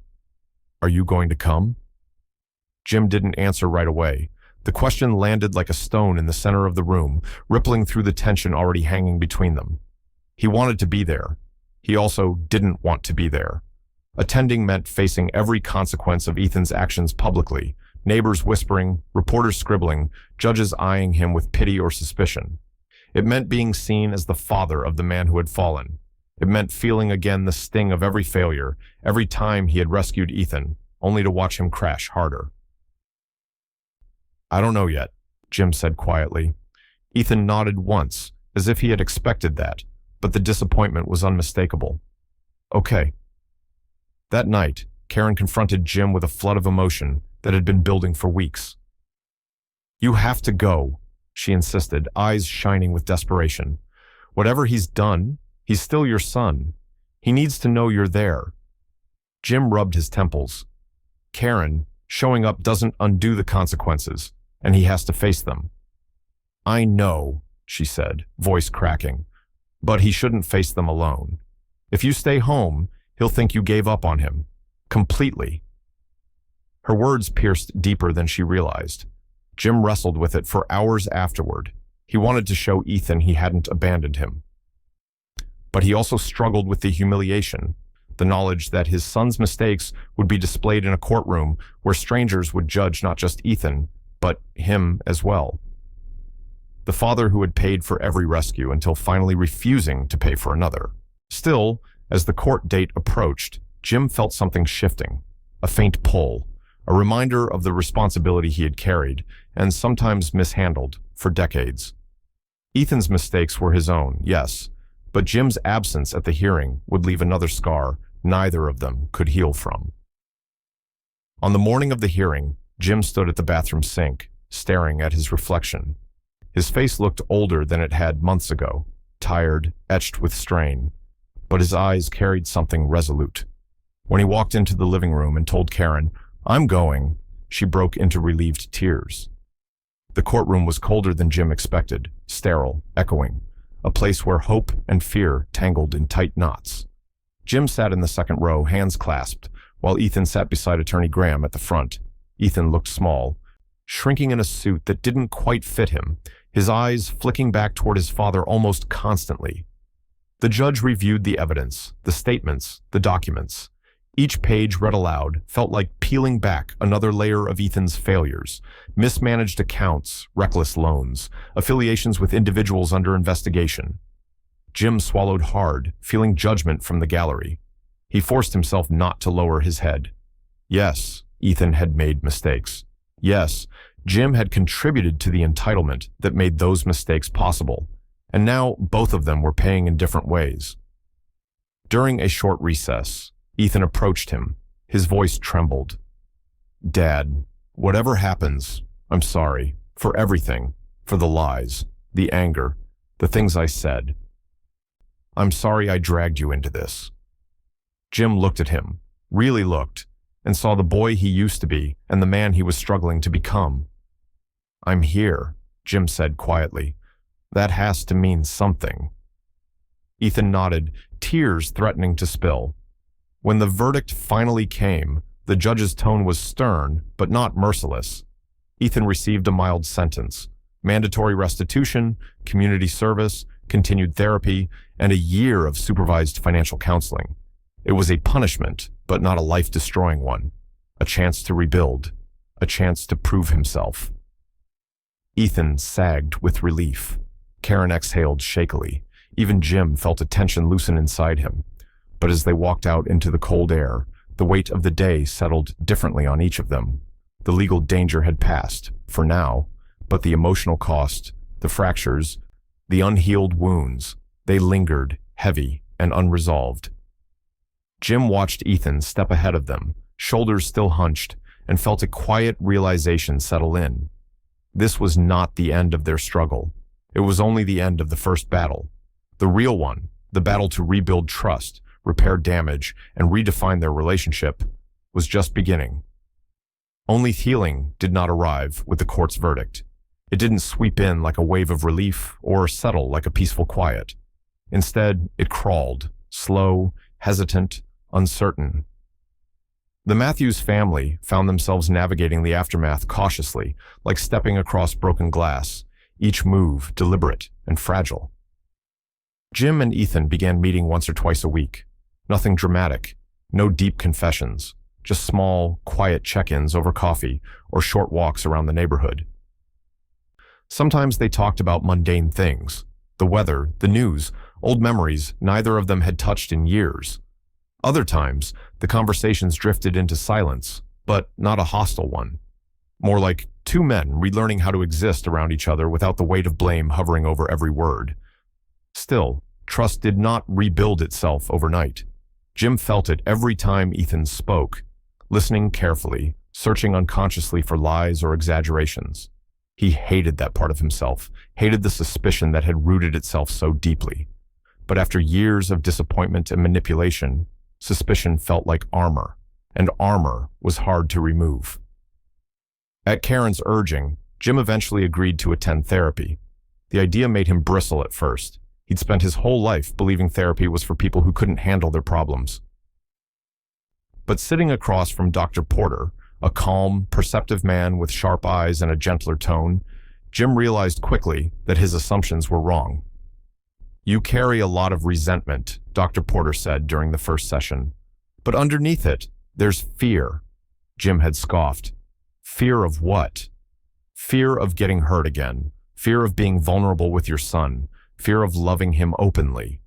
going to come?" Jim didn't answer right away. The question landed like a stone in the center of the room, rippling through the tension already hanging between them. He wanted to be there. He also didn't want to be there. Attending meant facing every consequence of Ethan's actions publicly, neighbors whispering, reporters scribbling, judges eyeing him with pity or suspicion. It meant being seen as the father of the man who had fallen. It meant feeling again the sting of every failure, every time he had rescued Ethan, only to watch him crash harder. "I don't know yet," Jim said quietly. Ethan nodded once, as if he had expected that, but the disappointment was unmistakable. "Okay." That night, Karen confronted Jim with a flood of emotion that had been building for weeks. "You have to go," she insisted, eyes shining with desperation. "Whatever he's done, he's still your son. He needs to know you're there." Jim rubbed his temples. "Karen, showing up doesn't undo the consequences, and he has to face them." "I know," she said, voice cracking, "but he shouldn't face them alone. If you stay home, he'll think you gave up on him. Completely." Her words pierced deeper than she realized. Jim wrestled with it for hours afterward. He wanted to show Ethan he hadn't abandoned him. But he also struggled with the humiliation, the knowledge that his son's mistakes would be displayed in a courtroom where strangers would judge not just Ethan, but him as well. The father who had paid for every rescue until finally refusing to pay for another. Still, as the court date approached, Jim felt something shifting, a faint pull, a reminder of the responsibility he had carried, and sometimes mishandled, for decades. Ethan's mistakes were his own, yes, but Jim's absence at the hearing would leave another scar neither of them could heal from. On the morning of the hearing, Jim stood at the bathroom sink, staring at his reflection. His face looked older than it had months ago, tired, etched with strain, but his eyes carried something resolute. When he walked into the living room and told Karen, "I'm going," she broke into relieved tears. The courtroom was colder than Jim expected, sterile, echoing, a place where hope and fear tangled in tight knots. Jim sat in the second row, hands clasped, while Ethan sat beside Attorney Graham at the front. Ethan looked small, shrinking in a suit that didn't quite fit him, his eyes flicking back toward his father almost constantly. The judge reviewed the evidence, the statements, the documents. Each page read aloud felt like peeling back another layer of Ethan's failures, mismanaged accounts, reckless loans, affiliations with individuals under investigation. Jim swallowed hard, feeling judgment from the gallery. He forced himself not to lower his head. Yes, Ethan had made mistakes. Yes, Jim had contributed to the entitlement that made those mistakes possible, and now both of them were paying in different ways. During a short recess, Ethan approached him. His voice trembled. "Dad, whatever happens, I'm sorry. For everything. For the lies, the anger, the things I said. I'm sorry I dragged you into this." Jim looked at him, really looked, and saw the boy he used to be and the man he was struggling to become. "I'm here," Jim said quietly. "That has to mean something." Ethan nodded, tears threatening to spill. When the verdict finally came, the judge's tone was stern, but not merciless. Ethan received a mild sentence: mandatory restitution, community service, continued therapy, and a year of supervised financial counseling. It was a punishment, but not a life-destroying one. A chance to rebuild, a chance to prove himself. Ethan sagged with relief. Karen exhaled shakily. Even Jim felt a tension loosen inside him. But as they walked out into the cold air, the weight of the day settled differently on each of them. The legal danger had passed, for now, but the emotional cost, the fractures, the unhealed wounds, they lingered, heavy and unresolved. Jim watched Ethan step ahead of them, shoulders still hunched, and felt a quiet realization settle in. This was not the end of their struggle. It was only the end of the first battle. The real one, the battle to rebuild trust, repair damage, and redefine their relationship, was just beginning. Only healing did not arrive with the court's verdict. It didn't sweep in like a wave of relief or settle like a peaceful quiet. Instead, it crawled, slow, hesitant, uncertain. The Matthews family found themselves navigating the aftermath cautiously, like stepping across broken glass, each move deliberate and fragile. Jim and Ethan began meeting once or twice a week. Nothing dramatic, no deep confessions, just small, quiet check-ins over coffee or short walks around the neighborhood. Sometimes they talked about mundane things, the weather, the news, old memories neither of them had touched in years. Other times, the conversations drifted into silence, but not a hostile one. More like two men relearning how to exist around each other without the weight of blame hovering over every word. Still, trust did not rebuild itself overnight. Jim felt it every time Ethan spoke, listening carefully, searching unconsciously for lies or exaggerations. He hated that part of himself, hated the suspicion that had rooted itself so deeply. But after years of disappointment and manipulation, suspicion felt like armor, and armor was hard to remove. At Karen's urging, Jim eventually agreed to attend therapy. The idea made him bristle at first. He'd spent his whole life believing therapy was for people who couldn't handle their problems. But sitting across from Dr. Porter, a calm, perceptive man with sharp eyes and a gentler tone, Jim realized quickly that his assumptions were wrong. "You carry a lot of resentment," Dr. Porter said during the first session. "But underneath it, there's fear." Jim had scoffed. Fear of what? Fear of getting hurt again. Fear of being vulnerable with your son. Fear of loving him openly.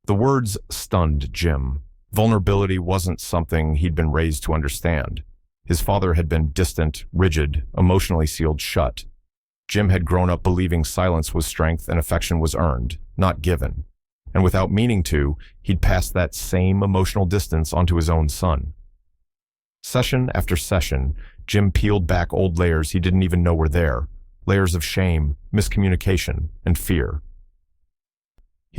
The words stunned Jim. Vulnerability wasn't something he'd been raised to understand. His father had been distant, rigid, emotionally sealed shut. Jim had grown up believing silence was strength and affection was earned, not given. And without meaning to, he'd passed that same emotional distance onto his own son. Session after session, Jim peeled back old layers he didn't even know were there, layers of shame, miscommunication, and fear.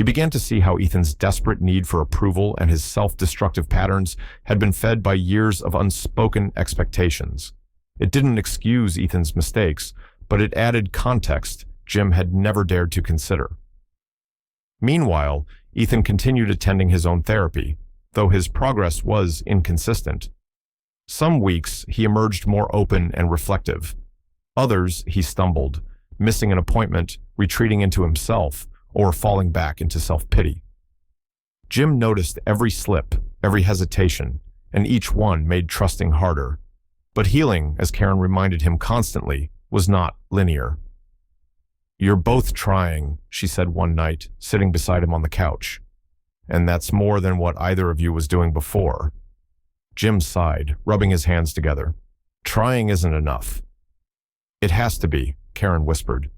He began to see how Ethan's desperate need for approval and his self-destructive patterns had been fed by years of unspoken expectations. It didn't excuse Ethan's mistakes, but it added context Jim had never dared to consider. Meanwhile, Ethan continued attending his own therapy, though his progress was inconsistent. Some weeks, he emerged more open and reflective. Others, he stumbled, missing an appointment, retreating into himself, or falling back into self-pity. Jim noticed every slip, every hesitation, and each one made trusting harder. But healing, as Karen reminded him constantly, was not linear. "You're both trying," she said one night, sitting beside him on the couch. "And that's more than what either of you was doing before." Jim sighed, rubbing his hands together. "Trying isn't enough." "It has to be," Karen whispered.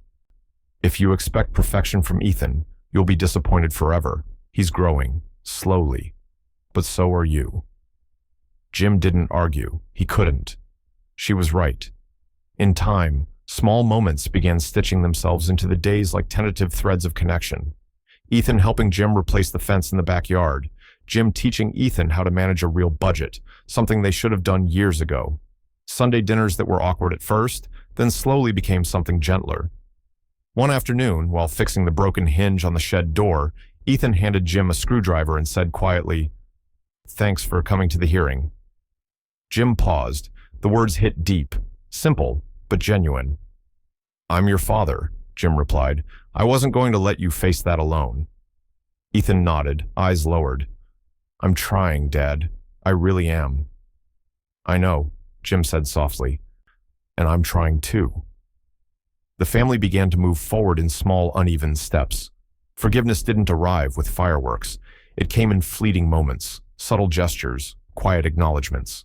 "If you expect perfection from Ethan, you'll be disappointed forever. He's growing, slowly. But so are you." Jim didn't argue. He couldn't. She was right. In time, small moments began stitching themselves into the days like tentative threads of connection. Ethan helping Jim replace the fence in the backyard. Jim teaching Ethan how to manage a real budget, something they should have done years ago. Sunday dinners that were awkward at first, then slowly became something gentler. One afternoon, while fixing the broken hinge on the shed door, Ethan handed Jim a screwdriver and said quietly, "Thanks for coming to the hearing." Jim paused. The words hit deep, simple, but genuine. "I'm your father," Jim replied. "I wasn't going to let you face that alone." Ethan nodded, eyes lowered. "I'm trying, Dad. I really am." "I know," Jim said softly. "And I'm trying too." The family began to move forward in small, uneven steps. Forgiveness didn't arrive with fireworks. It came in fleeting moments, subtle gestures, quiet acknowledgments.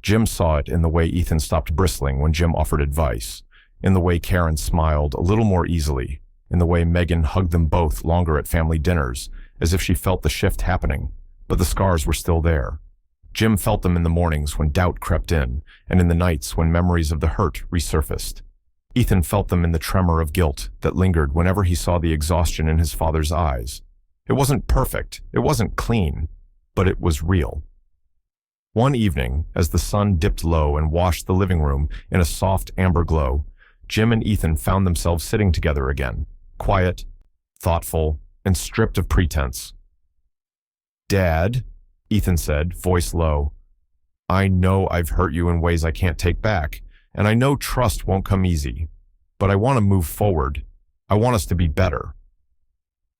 Jim saw it in the way Ethan stopped bristling when Jim offered advice, in the way Karen smiled a little more easily, in the way Megan hugged them both longer at family dinners, as if she felt the shift happening, but the scars were still there. Jim felt them in the mornings when doubt crept in, and in the nights when memories of the hurt resurfaced. Ethan felt them in the tremor of guilt that lingered whenever he saw the exhaustion in his father's eyes. It wasn't perfect, it wasn't clean, but it was real. One evening, as the sun dipped low and washed the living room in a soft amber glow, Jim and Ethan found themselves sitting together again, quiet, thoughtful, and stripped of pretense. "Dad," Ethan said, voice low, "I know I've hurt you in ways I can't take back, and I know trust won't come easy, but I want to move forward. I want us to be better."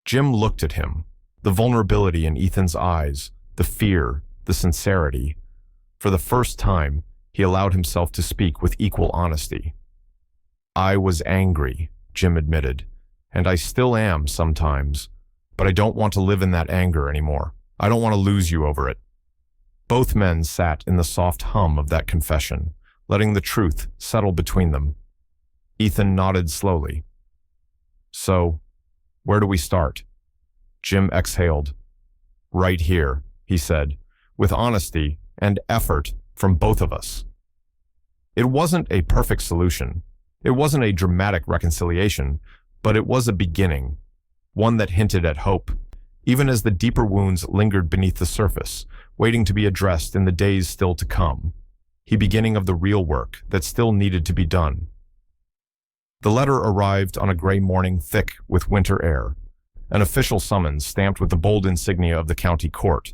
Jim looked at him, the vulnerability in Ethan's eyes, the fear, the sincerity. For the first time, he allowed himself to speak with equal honesty. "I was angry," Jim admitted, "and I still am sometimes, but I don't want to live in that anger anymore. I don't want to lose you over it." Both men sat in the soft hum of that confession, letting the truth settle between them. Ethan nodded slowly. "So, where do we start?" Jim exhaled. "Right here," he said, with honesty and effort from both of us. It wasn't a perfect solution. It wasn't a dramatic reconciliation, but it was a beginning, one that hinted at hope, even as the deeper wounds lingered beneath the surface, waiting to be addressed in the days still to come. The beginning of the real work that still needed to be done. The letter arrived on a gray morning thick with winter air, an official summons stamped with the bold insignia of the county court.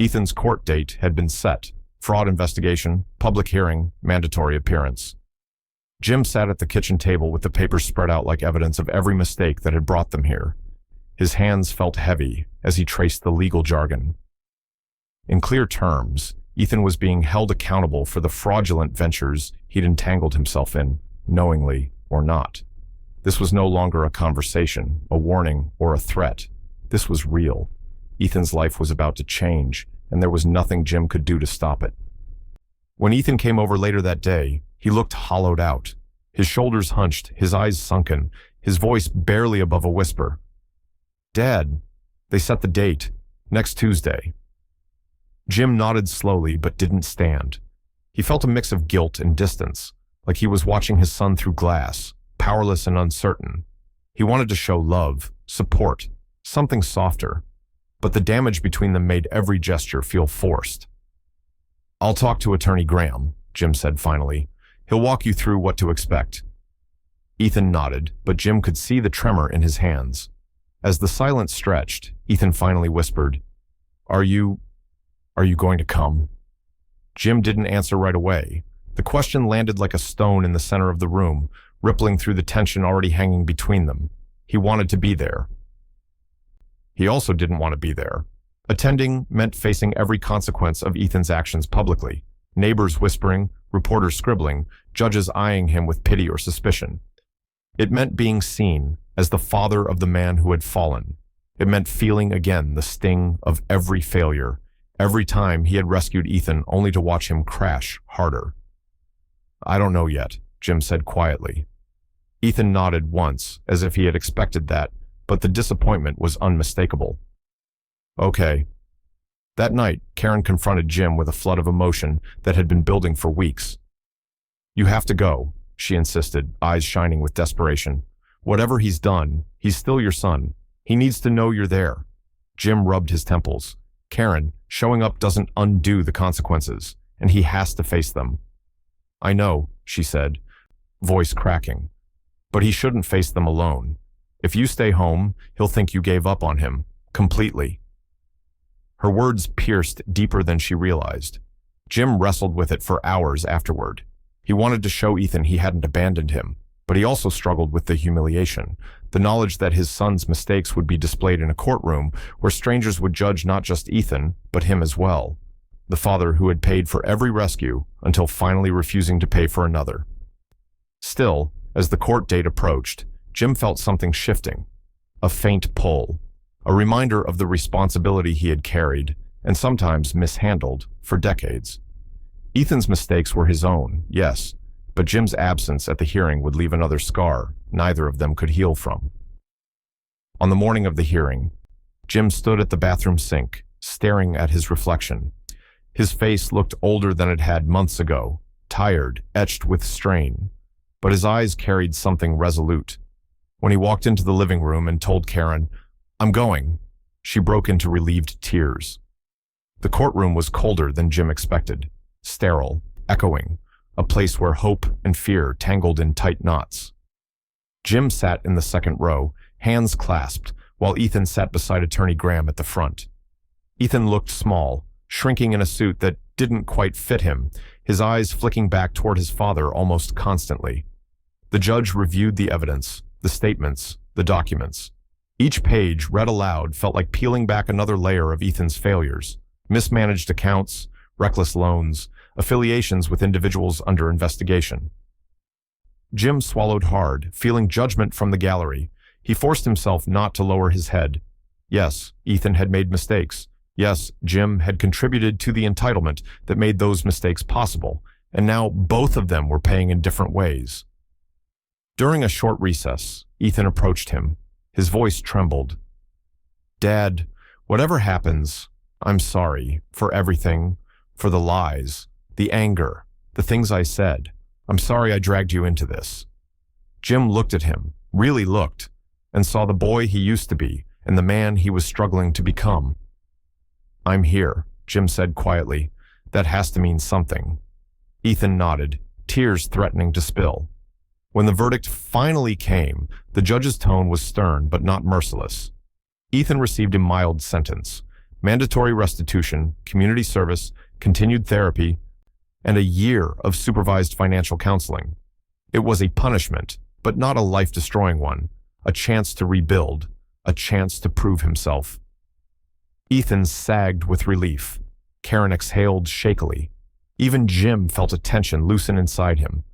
Ethan's court date had been set: fraud investigation, public hearing, mandatory appearance. Jim sat at the kitchen table with the papers spread out like evidence of every mistake that had brought them here. His hands felt heavy as he traced the legal jargon. In clear terms, Ethan was being held accountable for the fraudulent ventures he'd entangled himself in, knowingly or not. This was no longer a conversation, a warning, or a threat. This was real. Ethan's life was about to change, and there was nothing Jim could do to stop it. When Ethan came over later that day, he looked hollowed out, his shoulders hunched, his eyes sunken, his voice barely above a whisper. "Dad, they set the date, next Tuesday." Jim nodded slowly but didn't stand. He felt a mix of guilt and distance, like he was watching his son through glass, powerless and uncertain. He wanted to show love, support, Something softer, but the damage between them made every gesture feel forced. "I'll talk to Attorney Graham," Jim said finally. "He'll walk you through what to expect." Ethan nodded, but Jim could see the tremor in his hands. As the silence stretched, Ethan finally whispered, Are you going to come?" Jim didn't answer right away. The question landed like a stone in the center of the room, rippling through the tension already hanging between them. He wanted to be there. He also didn't want to be there. Attending meant facing every consequence of Ethan's actions publicly. Neighbors whispering, reporters scribbling, judges eyeing him with pity or suspicion. It meant being seen as the father of the man who had fallen. It meant feeling again the sting of every failure, every time he had rescued Ethan only to watch him crash harder. "I don't know yet," Jim said quietly. Ethan nodded once, as if he had expected that, but the disappointment was unmistakable. "Okay." That night, Karen confronted Jim with a flood of emotion that had been building for weeks. "You have to go," she insisted, eyes shining with desperation. "Whatever he's done, he's still your son. He needs to know you're there." Jim rubbed his temples. "Karen, showing up doesn't undo the consequences, and he has to face them." "I know," she said, voice cracking. "But he shouldn't face them alone. If you stay home, he'll think you gave up on him, completely." Her words pierced deeper than she realized. Jim wrestled with it for hours afterward. He wanted to show Ethan he hadn't abandoned him, but he also struggled with the humiliation, the knowledge that his son's mistakes would be displayed in a courtroom where strangers would judge not just Ethan, but him as well, the father who had paid for every rescue until finally refusing to pay for another. Still, as the court date approached, Jim felt something shifting, a faint pull, a reminder of the responsibility he had carried, and sometimes mishandled, for decades. Ethan's mistakes were his own, yes, but Jim's absence at the hearing would leave another scar neither of them could heal from. On the morning of the hearing, Jim stood at the bathroom sink, staring at his reflection. His face looked older than it had months ago, tired, etched with strain, but his eyes carried something resolute. When he walked into the living room and told Karen, "I'm going," she broke into relieved tears. The courtroom was colder than Jim expected, sterile, echoing, a place where hope and fear tangled in tight knots. Jim sat in the second row, hands clasped, while Ethan sat beside Attorney Graham at the front. Ethan looked small, shrinking in a suit that didn't quite fit him, his eyes flicking back toward his father almost constantly. The judge reviewed the evidence, the statements, the documents. Each page, read aloud, felt like peeling back another layer of Ethan's failures. Mismanaged accounts, reckless loans, affiliations with individuals under investigation. Jim swallowed hard, feeling judgment from the gallery. He forced himself not to lower his head. Yes, Ethan had made mistakes. Yes, Jim had contributed to the entitlement that made those mistakes possible, and now both of them were paying in different ways. During a short recess, Ethan approached him. His voice trembled. "Dad, whatever happens, I'm sorry for everything, for the lies, the anger, the things I said. I'm sorry I dragged you into this." Jim looked at him, really looked, and saw the boy he used to be and the man he was struggling to become. "I'm here," Jim said quietly. "That has to mean something." Ethan nodded, tears threatening to spill. When the verdict finally came, the judge's tone was stern but not merciless. Ethan received a mild sentence: mandatory restitution, community service, continued therapy, and a year of supervised financial counseling. It was a punishment, but not a life-destroying one, a chance to rebuild, a chance to prove himself. Ethan sagged with relief. Karen exhaled shakily. Even Jim felt a tension loosen inside him.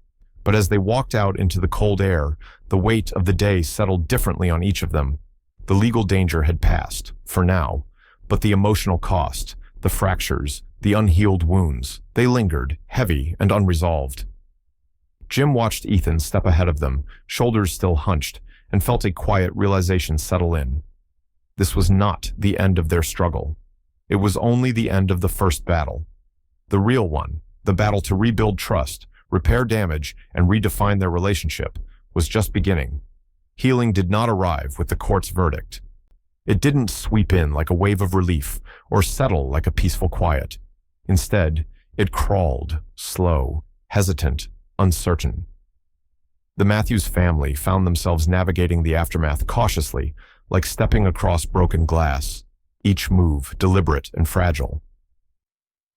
But as they walked out into the cold air, the weight of the day settled differently on each of them. The legal danger had passed, for now, but the emotional cost, the fractures, the unhealed wounds, they lingered, heavy and unresolved. Jim watched Ethan step ahead of them, shoulders still hunched, and felt a quiet realization settle in. This was not the end of their struggle. It was only the end of the first battle. The real one, the battle to rebuild trust, repair damage, and redefine their relationship, was just beginning. Healing did not arrive with the court's verdict. It didn't sweep in like a wave of relief or settle like a peaceful quiet. Instead, it crawled, slow, hesitant, uncertain. The Matthews family found themselves navigating the aftermath cautiously, like stepping across broken glass, each move deliberate and fragile.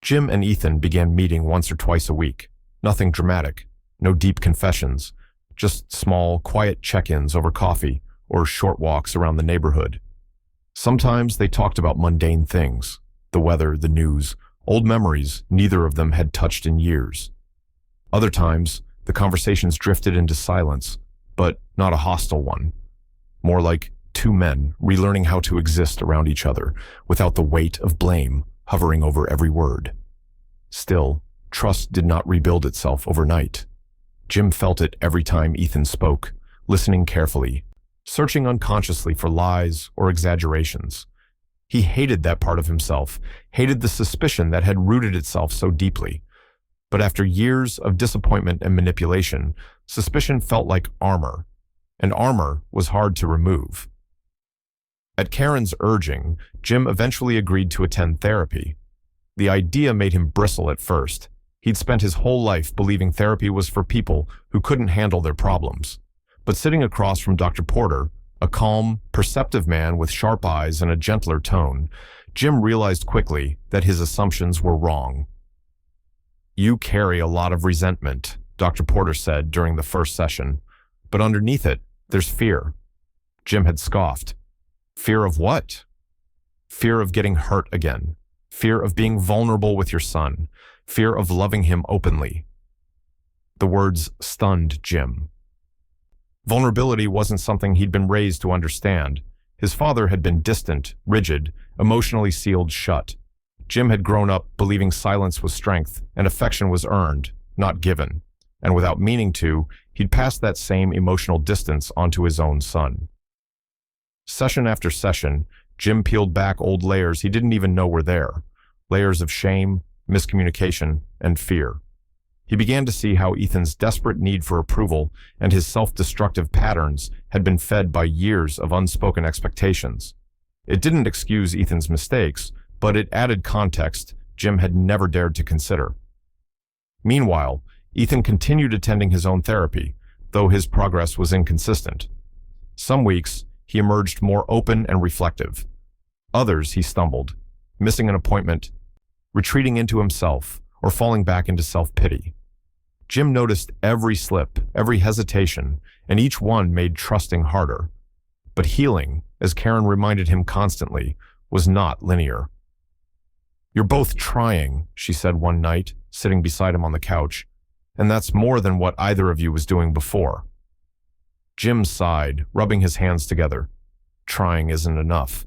Jim and Ethan began meeting once or twice a week. Nothing dramatic, no deep confessions, just small, quiet check-ins over coffee or short walks around the neighborhood. Sometimes they talked about mundane things, the weather, the news, old memories neither of them had touched in years. Other times, the conversations drifted into silence, but not a hostile one. More like two men relearning how to exist around each other without the weight of blame hovering over every word. Still, trust did not rebuild itself overnight. Jim felt it every time Ethan spoke, listening carefully, searching unconsciously for lies or exaggerations. He hated that part of himself, hated the suspicion that had rooted itself so deeply. But after years of disappointment and manipulation, suspicion felt like armor, and armor was hard to remove. At Karen's urging, Jim eventually agreed to attend therapy. The idea made him bristle at first. He'd spent his whole life believing therapy was for people who couldn't handle their problems. But sitting across from Dr. Porter, a calm, perceptive man with sharp eyes and a gentler tone, Jim realized quickly that his assumptions were wrong. "You carry a lot of resentment," Dr. Porter said during the first session, "but underneath it, there's fear." Jim had scoffed. Fear of what? Fear of getting hurt again. Fear of being vulnerable with your son. Fear of loving him openly. The words stunned Jim. Vulnerability wasn't something he'd been raised to understand. His father had been distant, rigid, emotionally sealed shut. Jim had grown up believing silence was strength and affection was earned, not given. And without meaning to, he'd passed that same emotional distance onto his own son. Session after session, Jim peeled back old layers he didn't even know were there. Layers of shame, miscommunication, and fear. He began to see how Ethan's desperate need for approval and his self-destructive patterns had been fed by years of unspoken expectations. It didn't excuse Ethan's mistakes, but it added context Jim had never dared to consider. Meanwhile, Ethan continued attending his own therapy, though his progress was inconsistent. Some weeks, he emerged more open and reflective. Others, he stumbled, missing an appointment, retreating into himself, or falling back into self-pity. Jim noticed every slip, every hesitation, and each one made trusting harder. But healing, as Karen reminded him constantly, was not linear. "You're both trying," she said one night, sitting beside him on the couch, "and that's more than what either of you was doing before." Jim sighed, rubbing his hands together. "Trying isn't enough."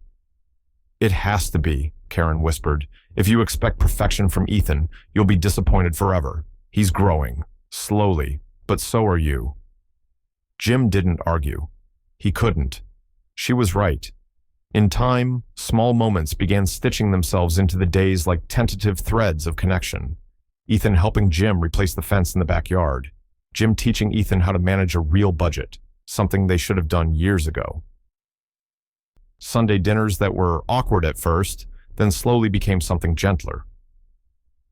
"It has to be," Karen whispered. "If you expect perfection from Ethan, you'll be disappointed forever. He's growing, slowly, but so are you." Jim didn't argue. He couldn't. She was right. In time, small moments began stitching themselves into the days like tentative threads of connection. Ethan helping Jim replace the fence in the backyard. Jim teaching Ethan how to manage a real budget, something they should have done years ago. Sunday dinners that were awkward at first, then slowly became something gentler.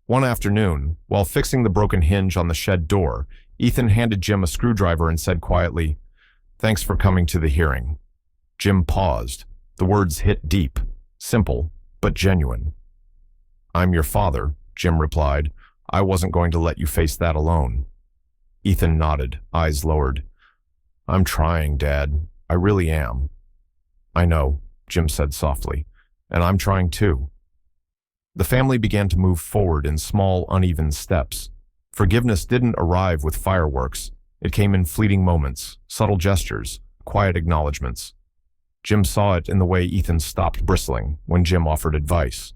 One afternoon, while fixing the broken hinge on the shed door, Ethan handed Jim a screwdriver and said quietly, "Thanks for coming to the hearing." Jim paused. The words hit deep, simple, but genuine. "I'm your father," Jim replied. "I wasn't going to let you face that alone." Ethan nodded, eyes lowered. "I'm trying, Dad. I really am." "I know," Jim said softly, "and I'm trying too." The family began to move forward in small, uneven steps. Forgiveness didn't arrive with fireworks. It came in fleeting moments, subtle gestures, quiet acknowledgments. Jim saw it in the way Ethan stopped bristling when Jim offered advice,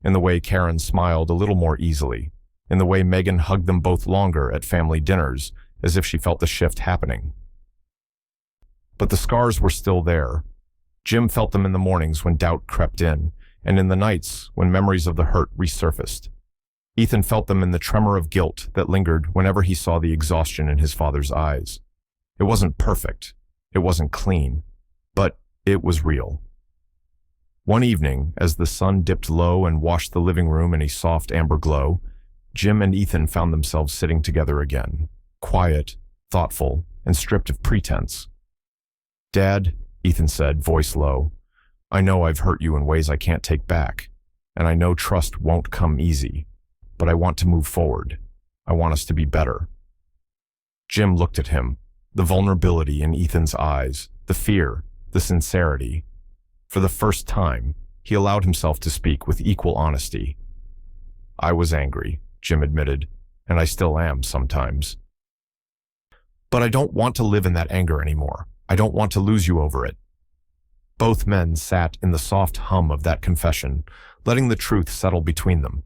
in the way Karen smiled a little more easily, in the way Megan hugged them both longer at family dinners, as if she felt the shift happening. But the scars were still there. Jim felt them in the mornings when doubt crept in, and in the nights when memories of the hurt resurfaced. Ethan felt them in the tremor of guilt that lingered whenever he saw the exhaustion in his father's eyes. It wasn't perfect. It wasn't clean. But it was real. One evening, as the sun dipped low and washed the living room in a soft amber glow, Jim and Ethan found themselves sitting together again, quiet, thoughtful, and stripped of pretense. "Dad," Ethan said, voice low, "I know I've hurt you in ways I can't take back, and I know trust won't come easy, but I want to move forward. I want us to be better." Jim looked at him, the vulnerability in Ethan's eyes, the fear, the sincerity. For the first time, he allowed himself to speak with equal honesty. "I was angry," Jim admitted, "and I still am sometimes. But I don't want to live in that anger anymore. I don't want to lose you over it." Both men sat in the soft hum of that confession, letting the truth settle between them.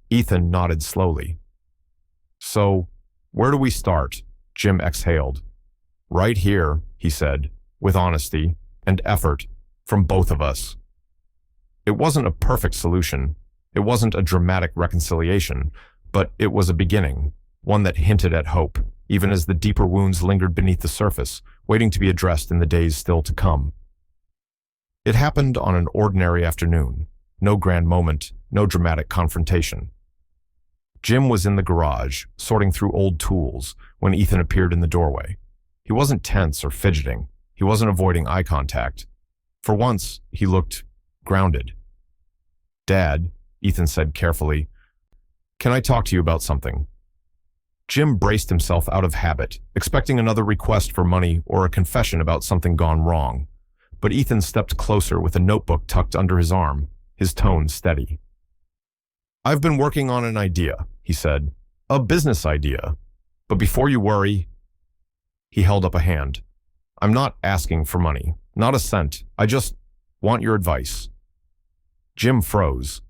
Ethan nodded slowly. "So, where do we start?" Jim exhaled. "Right here," he said, with honesty and effort from both of us. It wasn't a perfect solution. It wasn't a dramatic reconciliation, but it was a beginning, one that hinted at hope, even as the deeper wounds lingered beneath the surface, waiting to be addressed in the days still to come. It happened on an ordinary afternoon. No grand moment, no dramatic confrontation. Jim was in the garage, sorting through old tools, when Ethan appeared in the doorway. He wasn't tense or fidgeting. He wasn't avoiding eye contact. For once, he looked grounded. "Dad," Ethan said carefully, "can I talk to you about something?" Jim braced himself out of habit, expecting another request for money or a confession about something gone wrong. But Ethan stepped closer with a notebook tucked under his arm, his tone steady. "I've been working on an idea," he said. "A business idea. But before you worry..." He held up a hand. "I'm not asking for money. Not a cent. I just want your advice." Jim froze.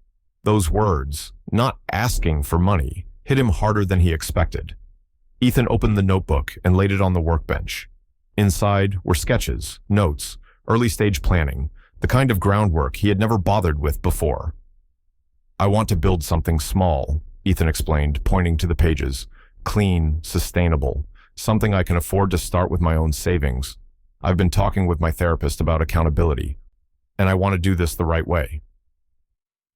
Those words, "not asking for money," hit him harder than he expected. Ethan opened the notebook and laid it on the workbench. Inside were sketches, notes, early-stage planning, the kind of groundwork he had never bothered with before. "I want to build something small," Ethan explained, pointing to the pages. "Clean, sustainable, something I can afford to start with my own savings. I've been talking with my therapist about accountability, and I want to do this the right way."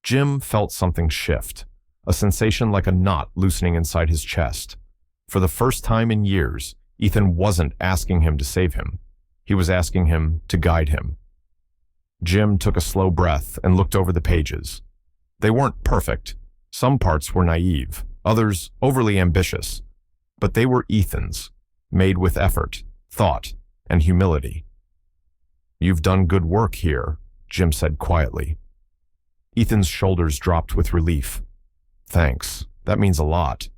Jim felt something shift, a sensation like a knot loosening inside his chest. For the first time in years, Ethan wasn't asking him to save him. He was asking him to guide him. Jim took a slow breath and looked over the pages. They weren't perfect. Some parts were naive, others overly ambitious. But they were Ethan's, made with effort, thought, and humility. "You've done good work here," Jim said quietly. Ethan's shoulders dropped with relief. "Thanks. That means a lot."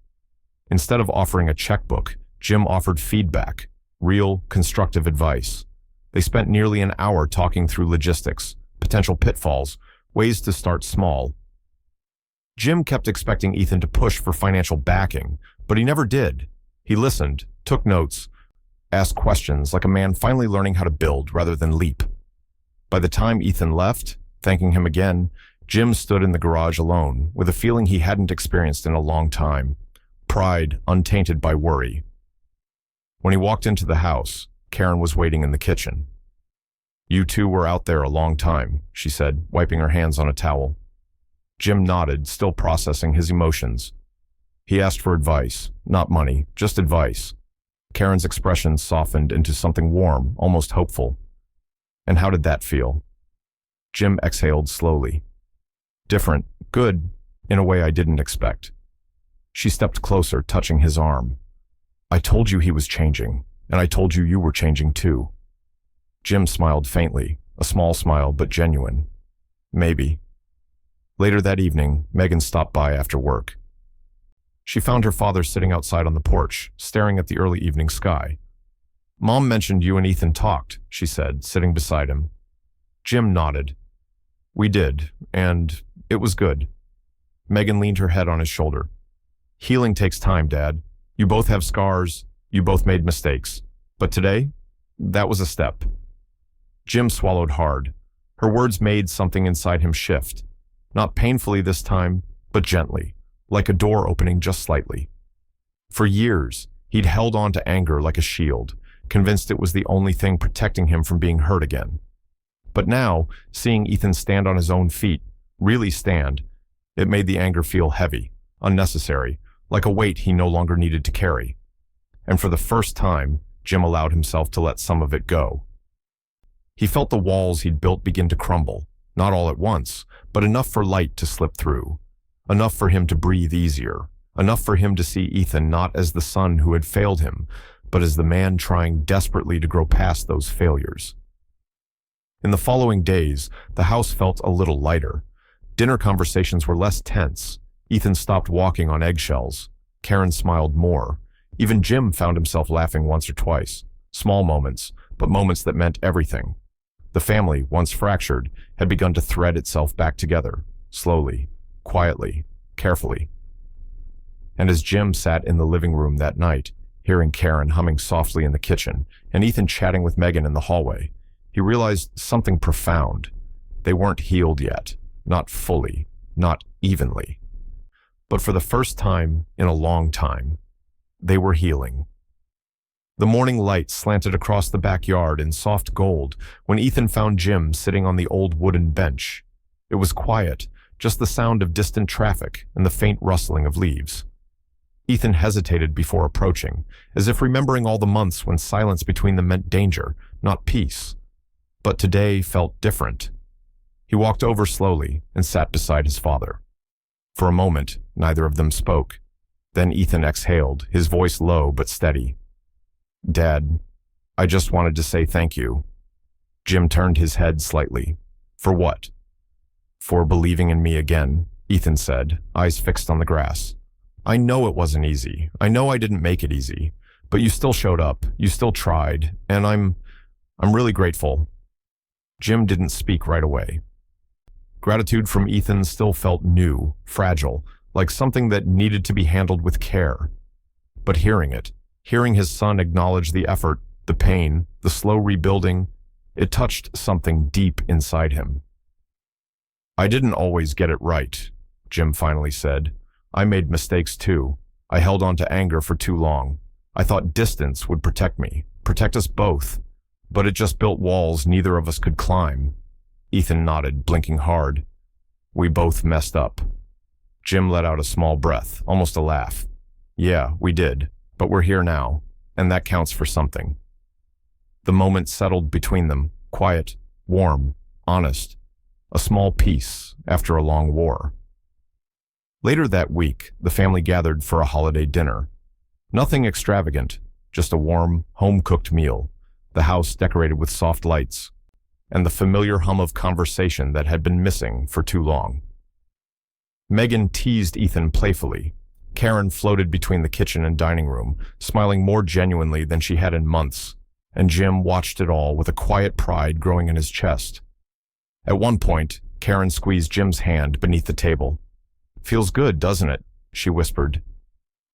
Instead of offering a checkbook, Jim offered feedback, real, constructive advice. They spent nearly an hour talking through logistics, potential pitfalls, ways to start small. Jim kept expecting Ethan to push for financial backing, but he never did. He listened, took notes, asked questions like a man finally learning how to build rather than leap. By the time Ethan left, thanking him again, Jim stood in the garage alone with a feeling he hadn't experienced in a long time, pride untainted by worry. When he walked into the house, Karen was waiting in the kitchen. "You two were out there a long time," she said, wiping her hands on a towel. Jim nodded, still processing his emotions. He asked for advice, not money, just advice. Karen's expression softened into something warm, almost hopeful. "And how did that feel?" Jim exhaled slowly. "Different, good, in a way I didn't expect." She stepped closer, touching his arm. "I told you he was changing, and I told you you were changing too." Jim smiled faintly, a small smile but genuine. "Maybe." Later that evening, Megan stopped by after work. She found her father sitting outside on the porch, staring at the early evening sky. "Mom mentioned you and Ethan talked," she said, sitting beside him. Jim nodded. "We did, and it was good." Megan leaned her head on his shoulder. "Healing takes time, Dad. You both have scars, you both made mistakes. But today, that was a step." Jim swallowed hard. Her words made something inside him shift. Not painfully this time, but gently, like a door opening just slightly. For years, he'd held on to anger like a shield, convinced it was the only thing protecting him from being hurt again. But now, seeing Ethan stand on his own feet, really stand, it made the anger feel heavy, unnecessary, like a weight he no longer needed to carry. And for the first time, Jim allowed himself to let some of it go. He felt the walls he'd built begin to crumble, not all at once, but enough for light to slip through, enough for him to breathe easier, enough for him to see Ethan not as the son who had failed him, but as the man trying desperately to grow past those failures. In the following days, the house felt a little lighter. Dinner conversations were less tense. Ethan stopped walking on eggshells. Karen smiled more. Even Jim found himself laughing once or twice. Small moments, but moments that meant everything. The family, once fractured, had begun to thread itself back together, slowly, quietly, carefully. And as Jim sat in the living room that night, hearing Karen humming softly in the kitchen and Ethan chatting with Megan in the hallway, he realized something profound. They weren't healed yet, not fully, not evenly. But for the first time in a long time, they were healing. The morning light slanted across the backyard in soft gold when Ethan found Jim sitting on the old wooden bench. It was quiet, just the sound of distant traffic and the faint rustling of leaves. Ethan hesitated before approaching, as if remembering all the months when silence between them meant danger, not peace. But today felt different. He walked over slowly and sat beside his father. For a moment, neither of them spoke. Then Ethan exhaled, his voice low but steady. "Dad, I just wanted to say thank you." Jim turned his head slightly. "For what?" "For believing in me again," Ethan said, eyes fixed on the grass. "I know it wasn't easy. I know I didn't make it easy. But you still showed up. You still tried. And I'm really grateful." Jim didn't speak right away. Gratitude from Ethan still felt new, fragile, like something that needed to be handled with care. But hearing his son acknowledge the effort, the pain, the slow rebuilding, it touched something deep inside him. "I didn't always get it right," Jim finally said. "I made mistakes too. I held on to anger for too long. I thought distance would protect me, protect us both. But it just built walls neither of us could climb." Ethan nodded, blinking hard. "We both messed up." Jim let out a small breath, almost a laugh. "Yeah, we did. But we're here now, and that counts for something." The moment settled between them, quiet, warm, honest. A small peace after a long war. Later that week, the family gathered for a holiday dinner. Nothing extravagant, just a warm, home-cooked meal, the house decorated with soft lights, and the familiar hum of conversation that had been missing for too long. Megan teased Ethan playfully. Karen floated between the kitchen and dining room, smiling more genuinely than she had in months, and Jim watched it all with a quiet pride growing in his chest. At one point, Karen squeezed Jim's hand beneath the table. "Feels good, doesn't it?" she whispered.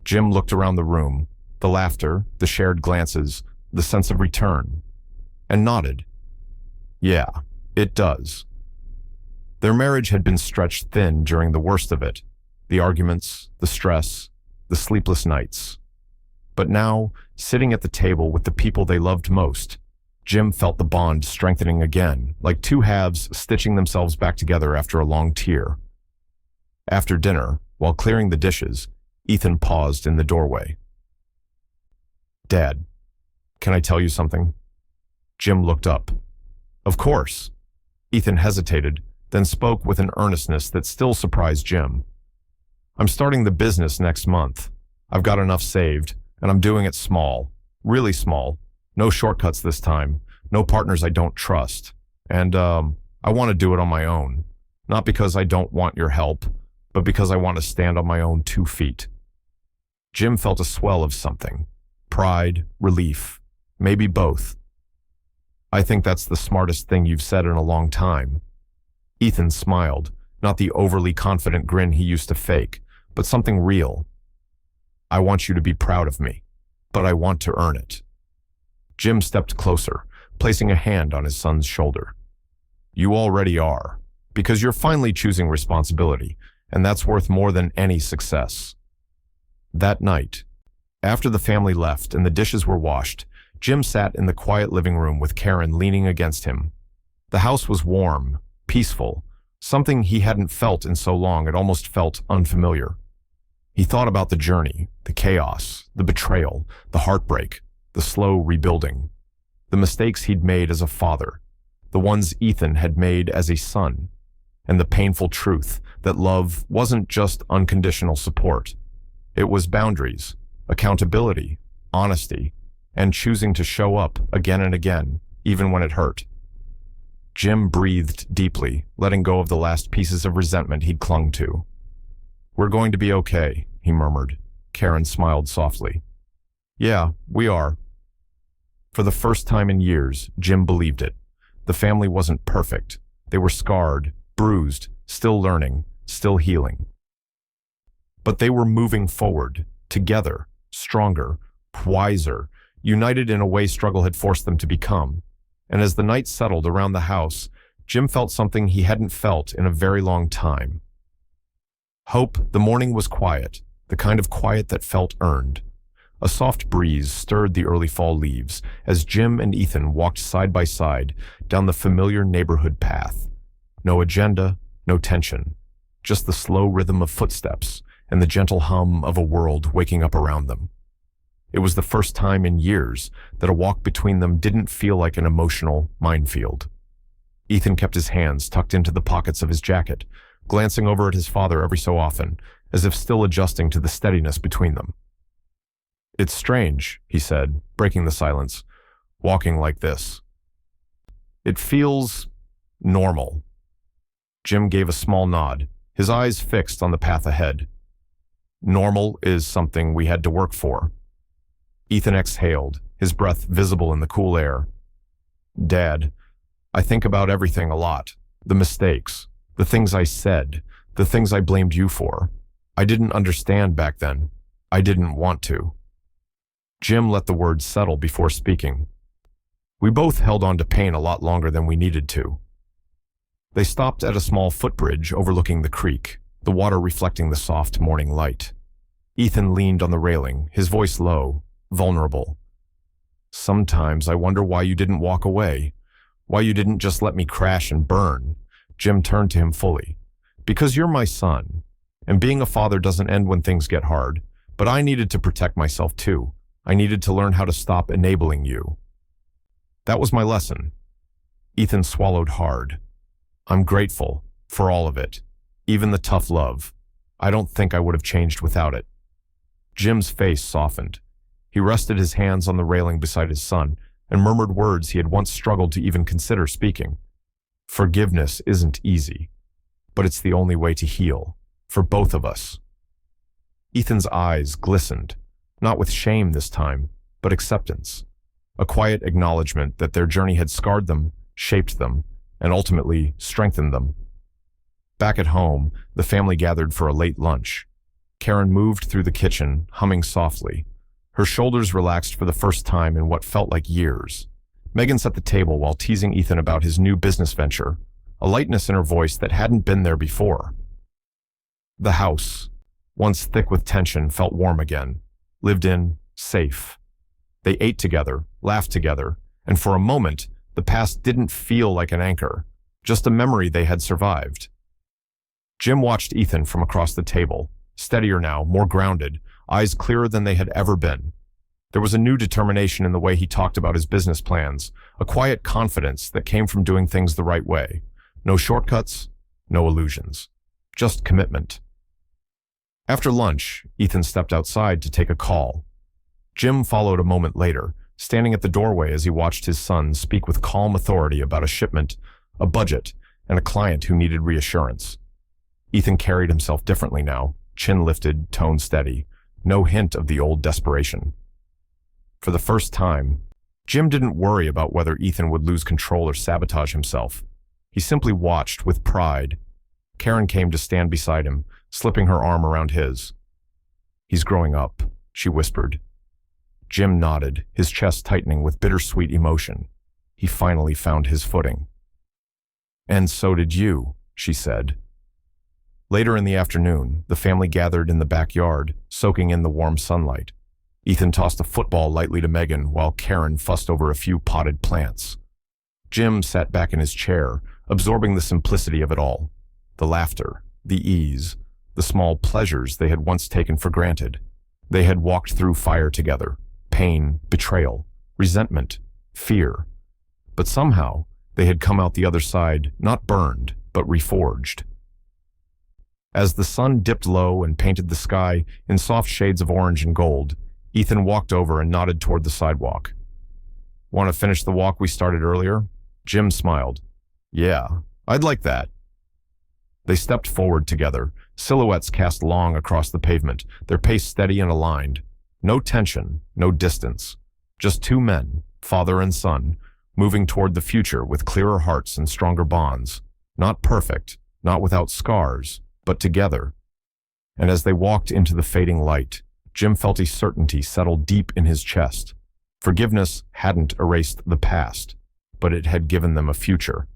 Jim looked around the room, the laughter, the shared glances, the sense of return, and nodded. "Yeah, it does." Their marriage had been stretched thin during the worst of it, the arguments, the stress, the sleepless nights. But now, sitting at the table with the people they loved most, Jim felt the bond strengthening again, like two halves stitching themselves back together after a long tear. After dinner, while clearing the dishes, Ethan paused in the doorway. "Dad, can I tell you something?" Jim looked up. "Of course." Ethan hesitated, then spoke with an earnestness that still surprised Jim. "I'm starting the business next month. I've got enough saved, and I'm doing it small, really small. No shortcuts this time, no partners I don't trust. And I want to do it on my own. Not because I don't want your help, but because I want to stand on my own 2 feet." Jim felt a swell of something. Pride, relief, maybe both. "I think that's the smartest thing you've said in a long time." Ethan smiled, not the overly confident grin he used to fake, but something real. "I want you to be proud of me, but I want to earn it." Jim stepped closer, placing a hand on his son's shoulder. "You already are, because you're finally choosing responsibility, and that's worth more than any success." That night, after the family left and the dishes were washed, Jim sat in the quiet living room with Karen leaning against him. The house was warm, peaceful, something he hadn't felt in so long it almost felt unfamiliar. He thought about the journey, the chaos, the betrayal, the heartbreak, the slow rebuilding, the mistakes he'd made as a father, the ones Ethan had made as a son, and the painful truth that love wasn't just unconditional support. It was boundaries, accountability, honesty, and choosing to show up again and again, even when it hurt. Jim breathed deeply, letting go of the last pieces of resentment he'd clung to. "We're going to be okay," he murmured. Karen smiled softly. "Yeah, we are." For the first time in years, Jim believed it. The family wasn't perfect. They were scarred, bruised, still learning, still healing. But they were moving forward, together, stronger, wiser, united in a way struggle had forced them to become. And as the night settled around the house, Jim felt something he hadn't felt in a very long time. Hope. The morning was quiet, the kind of quiet that felt earned. A soft breeze stirred the early fall leaves as Jim and Ethan walked side by side down the familiar neighborhood path. No agenda, no tension, just the slow rhythm of footsteps and the gentle hum of a world waking up around them. It was the first time in years that a walk between them didn't feel like an emotional minefield. Ethan kept his hands tucked into the pockets of his jacket, glancing over at his father every so often, as if still adjusting to the steadiness between them. "It's strange," he said, breaking the silence, "walking like this. It feels normal." Jim gave a small nod, his eyes fixed on the path ahead. "Normal is something we had to work for." Ethan exhaled, his breath visible in the cool air. "Dad, I think about everything a lot. The mistakes, the things I said, the things I blamed you for. I didn't understand back then. I didn't want to." Jim let the words settle before speaking. "We both held on to pain a lot longer than we needed to." They stopped at a small footbridge overlooking the creek, the water reflecting the soft morning light. Ethan leaned on the railing, his voice low, vulnerable. "Sometimes I wonder why you didn't walk away, why you didn't just let me crash and burn." Jim turned to him fully. "Because you're my son, and being a father doesn't end when things get hard, but I needed to protect myself too. I needed to learn how to stop enabling you. That was my lesson." Ethan swallowed hard. "I'm grateful for all of it, even the tough love. I don't think I would have changed without it." Jim's face softened. He rested his hands on the railing beside his son and murmured words he had once struggled to even consider speaking. "Forgiveness isn't easy, but it's the only way to heal, for both of us." Ethan's eyes glistened, not with shame this time, but acceptance, a quiet acknowledgement that their journey had scarred them, shaped them, and ultimately strengthened them. Back at home, the family gathered for a late lunch. Karen moved through the kitchen, humming softly. Her shoulders relaxed for the first time in what felt like years. Megan set the table while teasing Ethan about his new business venture, a lightness in her voice that hadn't been there before. The house, once thick with tension, felt warm again, lived in, safe. They ate together, laughed together, and for a moment, the past didn't feel like an anchor, just a memory they had survived. Jim watched Ethan from across the table, steadier now, more grounded, eyes clearer than they had ever been. There was a new determination in the way he talked about his business plans, a quiet confidence that came from doing things the right way. No shortcuts, no illusions, just commitment. After lunch, Ethan stepped outside to take a call. Jim followed a moment later, standing at the doorway as he watched his son speak with calm authority about a shipment, a budget, and a client who needed reassurance. Ethan carried himself differently now, chin lifted, tone steady, no hint of the old desperation. For the first time, Jim didn't worry about whether Ethan would lose control or sabotage himself. He simply watched with pride. Karen came to stand beside him, slipping her arm around his. "He's growing up," she whispered. Jim nodded, his chest tightening with bittersweet emotion. He finally found his footing. "And so did you," she said. Later in the afternoon, the family gathered in the backyard, soaking in the warm sunlight. Ethan tossed a football lightly to Megan while Karen fussed over a few potted plants. Jim sat back in his chair, absorbing the simplicity of it all. The laughter, the ease, the small pleasures they had once taken for granted. They had walked through fire together, pain, betrayal, resentment, fear. But somehow, they had come out the other side, not burned, but reforged. As the sun dipped low and painted the sky in soft shades of orange and gold, Ethan walked over and nodded toward the sidewalk. "Want to finish the walk we started earlier?" Jim smiled. "Yeah, I'd like that." They stepped forward together, silhouettes cast long across the pavement, their pace steady and aligned. No tension, no distance. Just two men, father and son, moving toward the future with clearer hearts and stronger bonds. Not perfect, not without scars, but together. And as they walked into the fading light, Jim felt a certainty settle deep in his chest. Forgiveness hadn't erased the past, but it had given them a future.